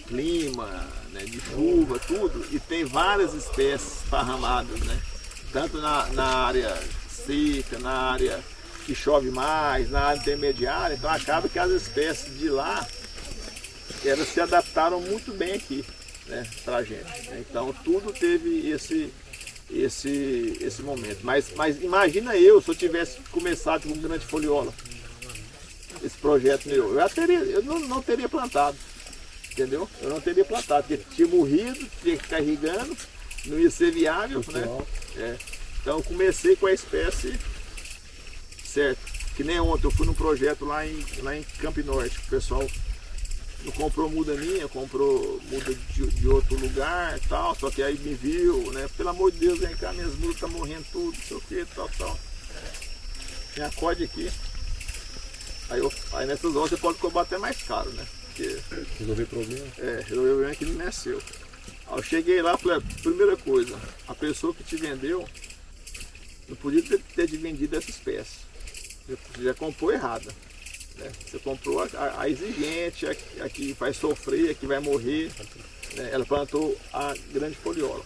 clima, né? De chuva, tudo, e tem várias espécies esparramadas, né? Tanto na área seca, na área que chove mais, na área intermediária. Então acaba que as espécies de lá, elas se adaptaram muito bem aqui, né, pra gente. Então tudo teve esse momento. Mas imagina se eu tivesse começado com grande foliola, esse projeto meu, eu não teria plantado, entendeu? Eu não teria plantado, porque tinha morrido, tinha que ficar irrigando, não ia ser viável, né? Então eu comecei com a espécie certa. Que nem ontem eu fui num projeto lá em Campo Norte, o pessoal não comprou muda minha, comprou muda de outro lugar e tal, só que aí me viu, né? Pelo amor de Deus, vem cá, minhas mudas estão morrendo tudo, não sei o que, tal. Me acorde aqui. Aí nessas horas você pode cobrar até mais caro, né? Porque Resolver problema. resolver o problema que não é seu. Aí eu cheguei lá e falei, primeira coisa, a pessoa que te vendeu não podia ter te vendido essa espécie. Você já comprou errada. Né? Você comprou a exigente, a que vai sofrer, a que vai morrer. Né? Ela plantou a grande foliola.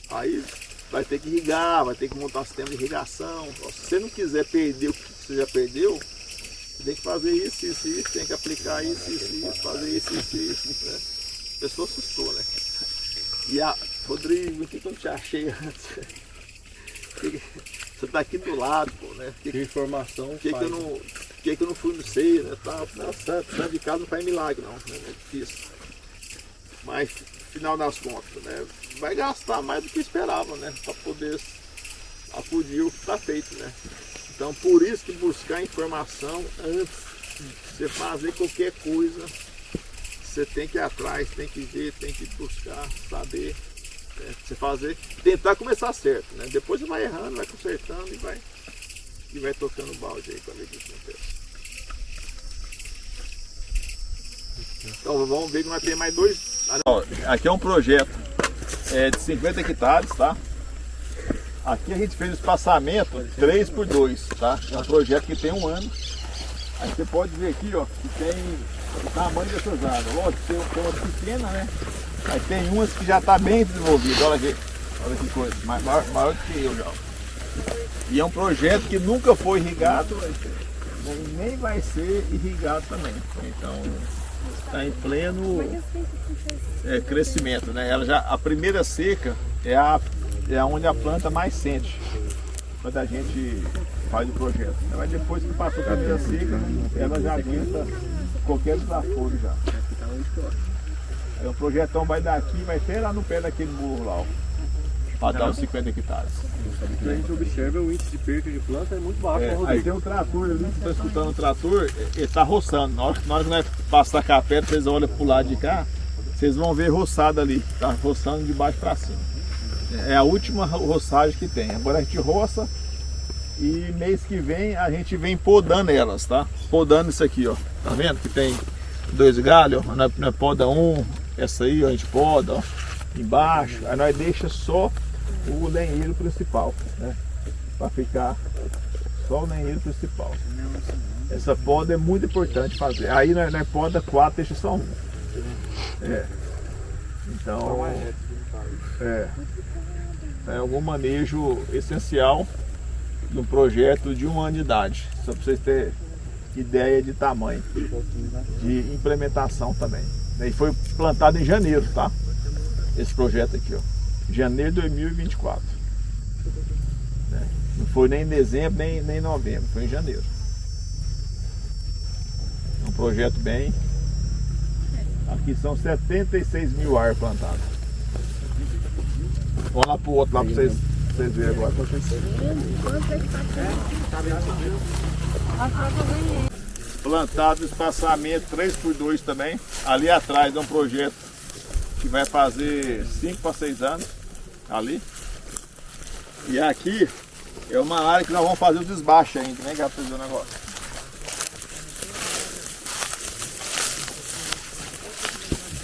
Aí vai ter que irrigar, vai ter que montar um sistema de irrigação. Se você não quiser perder o que você já perdeu, você tem que fazer isso, tem que aplicar isso, fazer isso. Né? A pessoa assustou, né? E Rodrigo, o que eu não te achei antes? Você está aqui do lado, pô, né? Que informação. Por que eu não fui no seio, né? Santo de casa não faz milagre, não. Né? É difícil. Mas, final das contas, né? Vai gastar mais do que esperava, né? Para poder acudir o que está feito, né? Então, por isso que buscar informação antes de você fazer qualquer coisa, você tem que ir atrás, tem que ver, tem que buscar, saber. Você fazer, tentar começar certo, né? Depois você vai errando, vai consertando e vai tocando o balde aí para ver o que acontece. Então vamos ver que nós temos mais 2. Aqui é um projeto de 50 hectares, tá? Aqui a gente fez o espaçamento 3x2, tá? É um projeto que tem 1 ano. Aí você pode ver aqui, ó, que tem o tamanho dessas áreas. Lógico, tem umas pequenas, né? Aí tem umas que já está bem desenvolvidas, olha que coisa, maior do que eu já. E é um projeto que nunca foi irrigado, nem vai ser irrigado também. Então está em pleno crescimento, né? A primeira seca é onde a planta mais sente quando a gente faz o projeto. Mas depois que passou a primeira seca, ela já aguenta qualquer desaforo já. Aí o projetão vai daqui, vai até lá no pé daquele morro lá. Ó. para dar os 50 hectares. O que a gente observa o índice de perca de planta é muito baixo. É, Rodrigo. aí tem um trator ali, você está escutando o trator, ele está roçando. Na hora que nós passar cá perto, vocês olham para o lado de cá, vocês vão ver roçada ali, está roçando de baixo para cima. É a última roçagem que tem. Agora a gente roça e mês que vem a gente vem podando elas, tá? Podando isso aqui, ó. Tá vendo que tem 2 galhos, ó. Nós poda um, essa aí ó, a gente poda, ó, embaixo. Aí nós deixa só o lenheiro principal, né? Para ficar só o lenheiro principal. Essa poda é muito importante fazer. Aí nós poda 4, deixa só um. É. Então, é algum manejo essencial de um projeto de 1 ano de idade. Só para vocês terem ideia de tamanho, de implementação também. E foi plantado em janeiro, tá? Esse projeto aqui, ó. Janeiro de 2024. Não foi nem em dezembro, nem em novembro, foi em janeiro. É um projeto bem... Aqui são 76 mil árvores plantadas. Vamos lá pro outro lá para vocês verem agora. Plantado espaçamento 3x2 também. Ali atrás é um projeto que vai fazer 5 para 6 anos. Ali. E aqui é uma área que nós vamos fazer o desbaixo ainda, né, Gato? Fazer o negócio.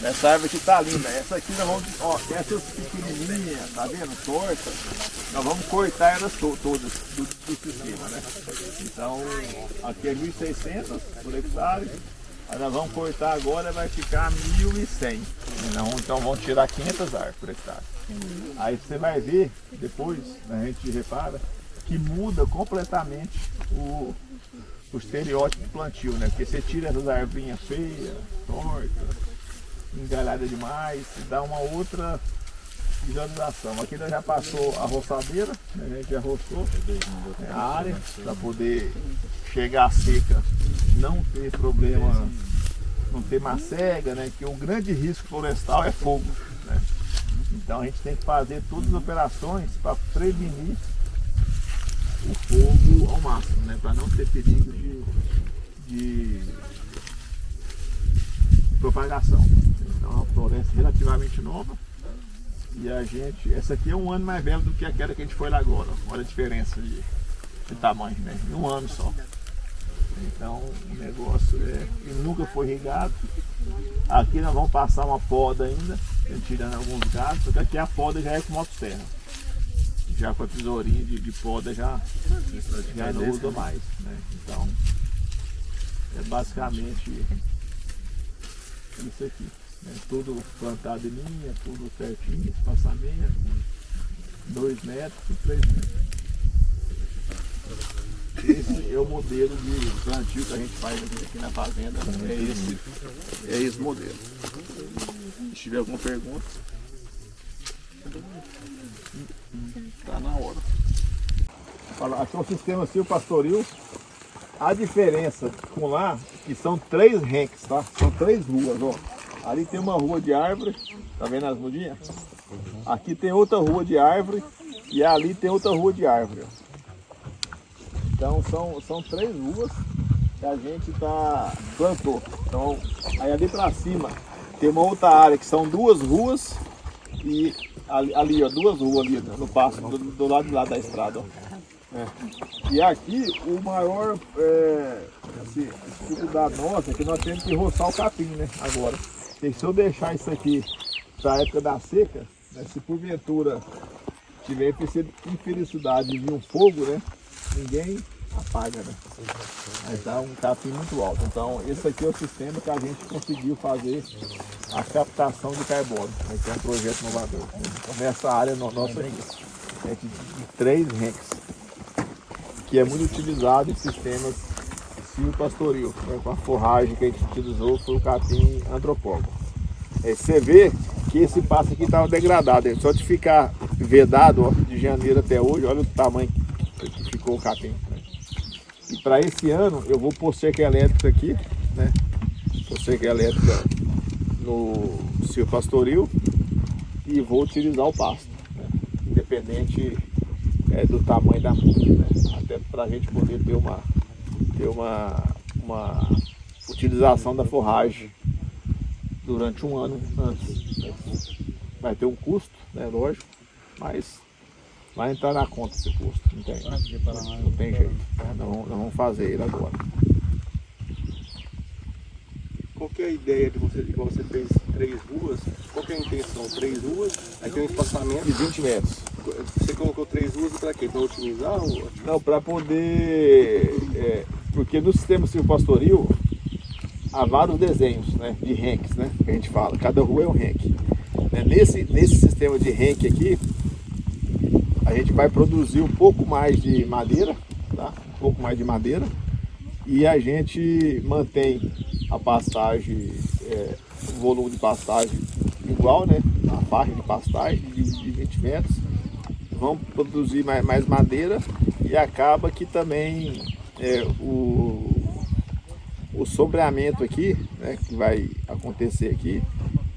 Essa árvore aqui tá linda. Essa aqui nós vamos, ó, essas pequenininhas, tá vendo? Tortas. Nós vamos cortar elas todas do sistema, né? Então, aqui é 1.600 por hectare. Aí nós vamos cortar agora, vai ficar 1.100. Então vamos tirar 500 árvores por hectare. Aí você vai ver, depois, a gente repara, que muda completamente o estereótipo de plantio, né? Porque você tira essas arvinhas feias, tortas, engalhada demais, dá uma outra visualização. Aqui já passou a roçadeira, né? A gente já roçou a área para poder chegar a seca, não ter problema, não ter macega, né? Que o grande risco florestal é fogo, né? Então a gente tem que fazer todas as operações para prevenir o fogo ao máximo, né? Para não ter perigo de propagação. Então é uma floresta relativamente nova e a gente, essa aqui é 1 ano mais velha do que aquela que a gente foi lá agora. Olha a diferença de tamanho, né? Em 1 ano só. Então o negócio que nunca foi irrigado. Aqui nós vamos passar uma poda ainda, tirando alguns galhos, porque aqui a poda já é com motosserra. Já com a tesourinha de poda já não usa mais, né? Então é basicamente isso aqui, né? Tudo plantado em linha, tudo certinho, espaçamento, 2 metros e 3 metros. Esse é o modelo de plantio que a gente faz aqui na fazenda, é esse modelo. Se tiver alguma pergunta, tá na hora. Aqui é o sistema silvopastoril. A diferença com lá, que são 3 renques, tá? São 3 ruas, ó. Ali tem uma rua de árvore, tá vendo as mudinhas? Aqui tem outra rua de árvore e ali tem outra rua de árvore, ó. Então são 3 ruas que a gente plantou. Então aí ali pra cima tem uma outra área que são 2 ruas e ali ó, 2 ruas ali no passo, do lado de lá da estrada, ó. E aqui o maior dificuldade nossa é que nós temos que roçar o capim, né? Agora, porque se eu deixar isso aqui para a época da seca, né, se porventura tiver infelicidade de vir um fogo, né? Ninguém apaga, né? Aí dá um capim muito alto. Então esse aqui é o sistema que a gente conseguiu fazer a captação de carbono, né, que é um projeto inovador. Então, nessa área nossa aqui, de 3 renques, que é muito utilizado em sistemas silvopastoril, né, com a forragem que a gente utilizou foi o capim antropólogo. Você vê que esse pasto aqui estava degradado, só de ficar vedado, ó, de janeiro até hoje, olha o tamanho que ficou o capim, né? E para esse ano eu vou pôr cerca elétrica aqui, né? Pôr cerca elétrica no silvopastoril e vou utilizar o pasto, né? independente do tamanho da muda, né? Até para a gente poder ter uma utilização da forragem durante um ano antes, né? Vai ter um custo, né, lógico, mas vai entrar na conta esse custo, não tem jeito, nós vamos fazer ele agora. Qual que é a ideia de você, igual você fez 3 ruas, qual que é a intenção? 3 ruas, aí tem um espaçamento De 20 metros. Você colocou 3 ruas para quê? Para otimizar? Não, para poder, porque no sistema silvopastoril há vários desenhos, né, de renques, né, que a gente fala, cada rua é um renque. Nesse sistema de renque aqui, a gente vai produzir um pouco mais de madeira, tá? Um pouco mais de madeira, e a gente mantém a pastagem, o volume de pastagem igual, né? A faixa de pastagem de 20 metros. Vamos produzir mais madeira e acaba que também o sombreamento aqui, né, que vai acontecer aqui,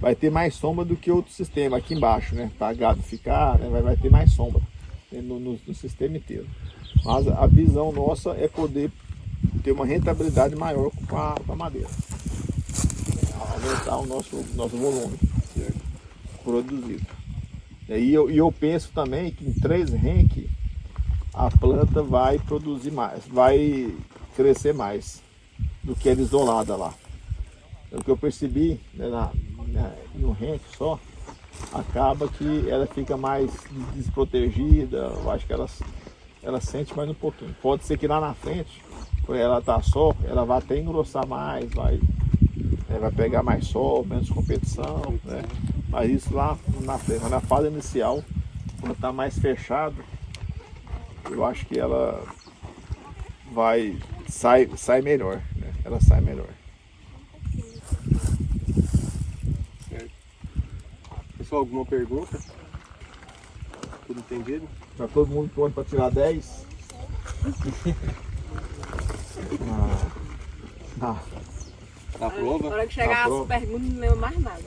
vai ter mais sombra do que outro sistema aqui embaixo, né? Para gado ficar, né, vai ter mais sombra, né, no sistema inteiro. Mas a visão nossa é poder ter uma rentabilidade maior com a madeira, aumentar o nosso volume produzido. E eu penso também que em 3 renques a planta vai produzir mais, vai crescer mais do que ela isolada lá. O que eu percebi, né, no renque só, acaba que ela fica mais desprotegida. Eu acho que ela sente mais um pouquinho. Pode ser que lá na frente, por ela estar só, ela vai até engrossar mais, vai pegar mais sol, menos competição, né? Mas isso lá na frente, mas na fase inicial, quando está mais fechado, eu acho que ela sai melhor, né? Ela sai melhor. Certo. Pessoal, alguma pergunta? Tudo entendido? Tá todo mundo pronto para tirar 10? Na prova? Na hora que chegar as perguntas, não lembro mais nada.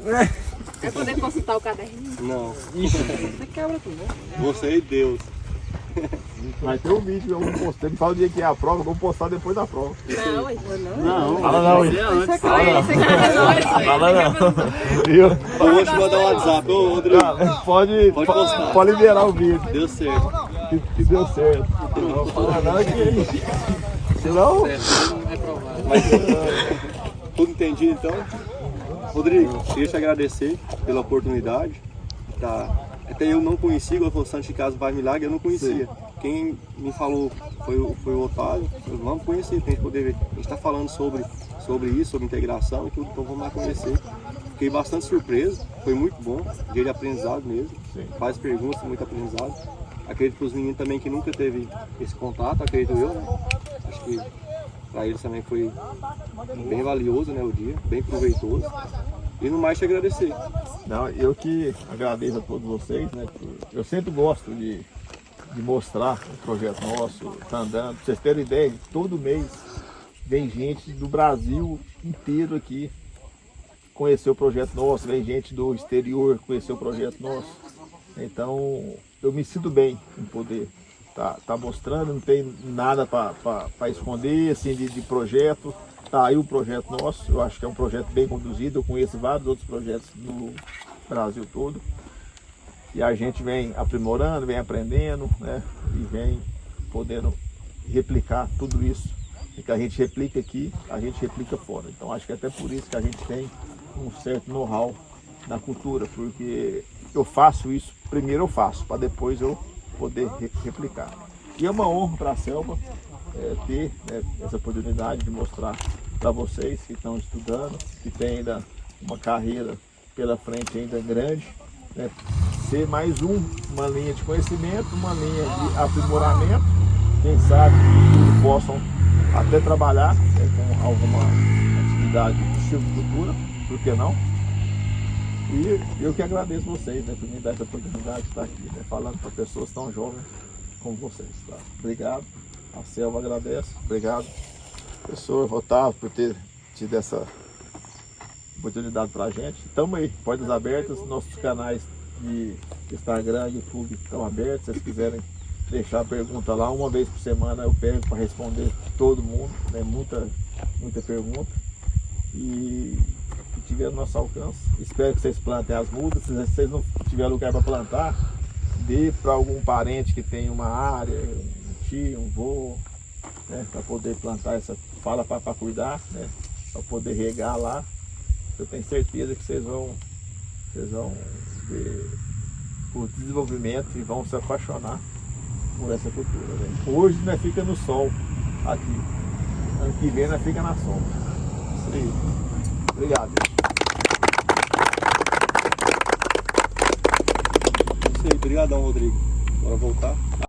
Vai poder consultar o caderninho? Não. Você quebra tudo, né? Você e Deus. Vai ter um vídeo que eu vou postar. Me fala o dia que é a prova, eu vou postar depois da prova. Não, isso não. Não, Fala não, isso é antes. Isso é nós. Fala não. Viu? Eu vou te mandar um WhatsApp, ô Rodrigo. Pode postar. Pode liberar o vídeo. Deu certo. Que deu certo. Não fala não que... Senão... Tudo entendido então? Rodrigo, queria te agradecer pela oportunidade. Tá. Até eu não conhecia, igual falou Santo de Casa Vai Milagre, eu não conhecia. Sim. Quem me falou foi o Otávio. Vamos conhecer, pra gente poder ver. A gente está falando sobre isso, sobre integração e tudo, então vamos lá conhecer. Fiquei bastante surpreso, foi muito bom, dia de aprendizado mesmo. Sim. Faz perguntas, muito aprendizado. Acredito que os meninos também que nunca teve esse contato, acredito eu, né? Acho que para eles também foi bem valioso, né, o dia, bem proveitoso. E no mais te agradecer. Não, eu que agradeço a todos vocês, né? Eu sempre gosto de mostrar o projeto nosso, tá andando. Pra vocês terem ideia, todo mês vem gente do Brasil inteiro aqui conhecer o projeto nosso, vem gente do exterior conhecer o projeto nosso. Então eu me sinto bem em poder tá mostrando, não tem nada para esconder assim, de projeto. Tá aí o projeto nosso, eu acho que é um projeto bem conduzido, eu conheço vários outros projetos no Brasil todo. E a gente vem aprimorando, vem aprendendo, né? E vem podendo replicar tudo isso. E que a gente replica aqui, a gente replica fora. Então acho que é até por isso que a gente tem um certo know-how na cultura, porque eu faço isso, primeiro eu faço, para depois eu poder replicar. E é uma honra para a Selva ter essa oportunidade de mostrar para vocês que estão estudando, que tem ainda uma carreira pela frente ainda grande, né? Ser mais uma linha de conhecimento, uma linha de aprimoramento, quem sabe que possam até trabalhar com alguma atividade de silvicultura, por que não? E eu que agradeço vocês, né, por me dar essa oportunidade de estar aqui, né, falando para pessoas tão jovens como vocês. Tá? Obrigado, a Selva agradece, obrigado, professor Otávio, por ter tido essa oportunidade para a gente. Estamos aí, portas abertas, nossos canais de Instagram, YouTube estão abertos. Se vocês quiserem deixar a pergunta lá, uma vez por semana eu pego para responder todo mundo, né? Muita pergunta. E que tiver no nosso alcance. Espero que vocês plantem as mudas. Se vocês não tiverem lugar para plantar, dê para algum parente que tem uma área, um tio, um vô, né? Para poder plantar essa, fala para cuidar, né? Para poder regar lá. Eu tenho certeza que vocês vão ver o desenvolvimento e vão se apaixonar por essa cultura, né? Hoje nós fica no sol aqui, ano que vem nós fica na sombra. Isso aí. Obrigado. Isso aí, obrigadão, Rodrigo. Bora voltar.